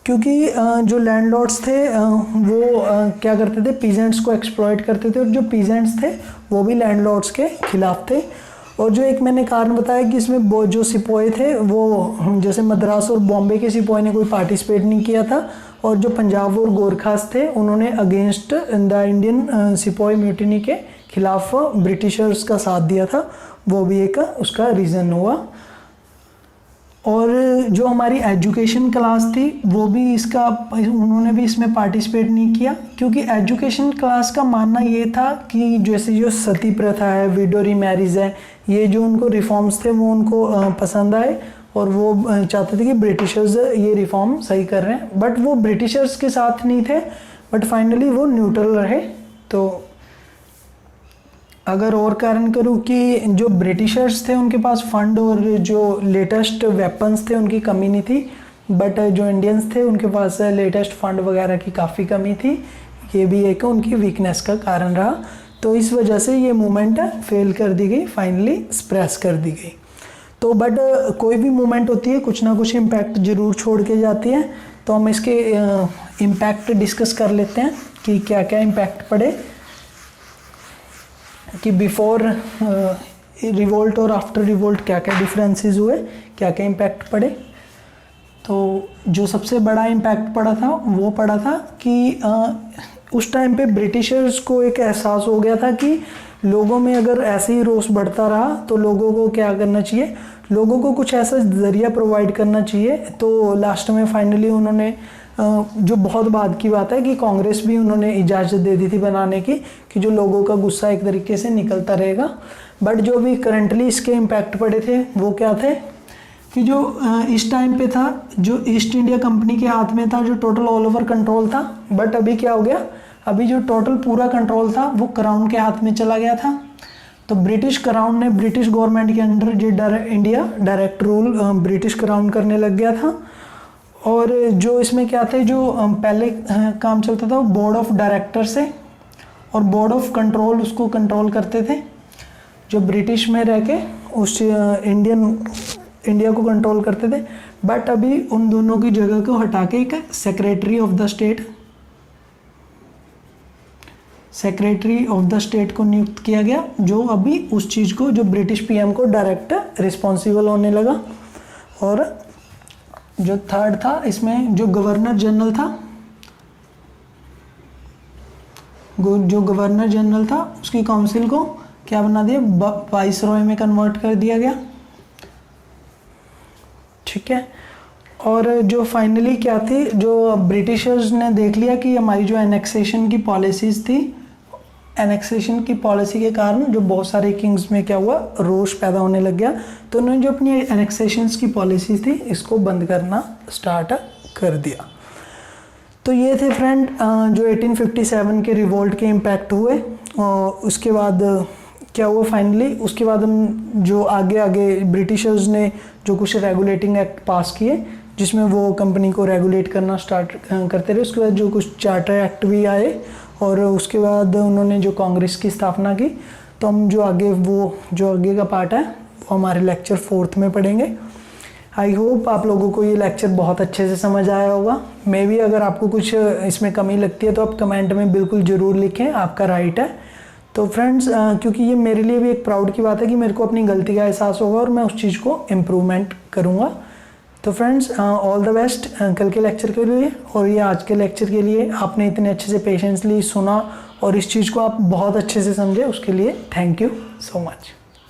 क्योंकि जो लैंडलॉर्ड्स थे वो क्या करते थे, पीजेंट्स को एक्सप्लॉइट करते थे, और जो पीजेंट्स थे वो भी लैंडलॉर्ड्स के खिलाफ थे। और जो एक मैंने कारण बताया कि इसमें जो सिपोई थे वो जैसे मद्रास और बॉम्बे के सिपोई ने कोई पार्टिसिपेट नहीं किया था, और जो पंजाब और गोरखास थे उन्होंने against the Indian sepoy mutiny के खिलाफ ब्रिटिशर्स का साथ दिया था, वो भी एक उसका रीज़न हुआ। और जो हमारी एजुकेशन क्लास थी वो भी इसका, उन्होंने भी इसमें पार्टिसिपेट नहीं किया क्योंकि एजुकेशन क्लास का मानना ये था कि जैसे जो सती प्रथा है, विडो रीमैरिज है, ये जो उनको रिफॉर्म्स थे वो उनको पसंद आए और वो चाहते थे कि ब्रिटिशर्स ये रिफॉर्म सही कर रहे हैं, बट वो ब्रिटिशर्स के साथ नहीं थे, बट फाइनली वो न्यूट्रल रहे। तो अगर और कारण करूँ कि जो ब्रिटिशर्स थे उनके पास फंड और जो लेटेस्ट वेपन्स थे उनकी कमी नहीं थी, बट जो इंडियंस थे उनके पास लेटेस्ट फंड वगैरह की काफ़ी कमी थी, ये भी एक उनकी वीकनेस का कारण रहा। तो इस वजह से ये मूवमेंट फेल कर दी गई, फाइनली स्प्रेस कर दी गई। तो बट कोई भी मूवमेंट होती है कुछ ना कुछ इम्पैक्ट ज़रूर छोड़ के जाती है, तो हम इसके इम्पैक्ट डिस्कस कर लेते हैं कि क्या क्या इम्पैक्ट पड़े कि बिफोर रिवोल्ट और आफ्टर रिवोल्ट क्या क्या डिफरेंसेस हुए, क्या क्या इम्पैक्ट पड़े। तो जो सबसे बड़ा इम्पैक्ट पड़ा था वो पड़ा था कि उस टाइम पे ब्रिटिशर्स को एक एहसास हो गया था कि लोगों में अगर ऐसे ही रोष बढ़ता रहा तो लोगों को क्या करना चाहिए, लोगों को कुछ ऐसा ज़रिया प्रोवाइड करना चाहिए। तो लास्ट में फाइनली उन्होंने जो बहुत बाद की बात है कि कांग्रेस भी उन्होंने इजाज़त दे दी थी बनाने की, कि जो लोगों का गुस्सा एक तरीके से निकलता रहेगा। बट जो भी करंटली इसके इम्पैक्ट पड़े थे वो क्या थे कि जो इस टाइम पे था, जो ईस्ट इंडिया कंपनी के हाथ में था जो टोटल ऑल ओवर कंट्रोल था। बट अभी क्या हो गया, अभी जो टोटल पूरा कंट्रोल था वो क्राउन के हाथ में चला गया था। तो ब्रिटिश क्राउन ने ब्रिटिश गवर्नमेंट के अंडर जो India direct rule British crown करने लग गया था। और जो इसमें क्या थे, जो पहले काम चलता था वो बोर्ड ऑफ डायरेक्टर से, और बोर्ड ऑफ कंट्रोल उसको कंट्रोल करते थे जो ब्रिटिश में रह के उस इंडिया को कंट्रोल करते थे। बट अभी उन दोनों की जगह को हटा के एक सेक्रेटरी ऑफ द स्टेट को नियुक्त किया गया, जो अभी उस चीज़ को, जो ब्रिटिश पीएम को डायरेक्ट रिस्पॉन्सिबल होने लगा। और जो थर्ड था इसमें जो गवर्नर जनरल था उसकी काउंसिल को क्या बना दिया, वाइसरॉय में कन्वर्ट कर दिया गया। ठीक है। और जो फाइनली क्या थी, जो ब्रिटिशर्स ने देख लिया कि हमारी जो एनेक्सेशन की पॉलिसीज़ थी, एनेक्सेशन की पॉलिसी के कारण जो बहुत सारे किंग्स में क्या हुआ, रोष पैदा होने लग गया। तो उन्होंने जो अपनी एनेक्सेशंस की पॉलिसी थी इसको बंद करना स्टार्ट कर दिया। तो ये थे फ्रेंड जो 1857 के रिवोल्ट के इम्पैक्ट हुए। और उसके बाद क्या हुआ फाइनली, उसके बाद हम जो आगे ब्रिटिशर्स ने जो कुछ रेगुलेटिंग एक्ट पास किए जिसमें वो कंपनी को रेगुलेट करना स्टार्ट करते रहे। उसके बाद जो कुछ चार्टर एक्ट भी आए, और उसके बाद उन्होंने जो कांग्रेस की स्थापना की। तो हम जो आगे का पार्ट है वो हमारे लेक्चर 4th में पढ़ेंगे। आई होप आप लोगों को ये लेक्चर बहुत अच्छे से समझ आया होगा। मे भी अगर आपको कुछ इसमें कमी लगती है तो आप कमेंट में बिल्कुल ज़रूर लिखें, आपका राइट है। तो फ्रेंड्स क्योंकि ये मेरे लिए भी एक प्राउड की बात है कि मेरे को अपनी गलती का एहसास होगा और मैं उस चीज़ को इम्प्रूवमेंट करूँगा। तो फ्रेंड्स ऑल द बेस्ट कल के लेक्चर के लिए, और ये आज के लेक्चर के लिए। आपने इतने अच्छे से पेशेंसली सुना और इस चीज़ को आप बहुत अच्छे से समझे, उसके लिए थैंक यू सो मच।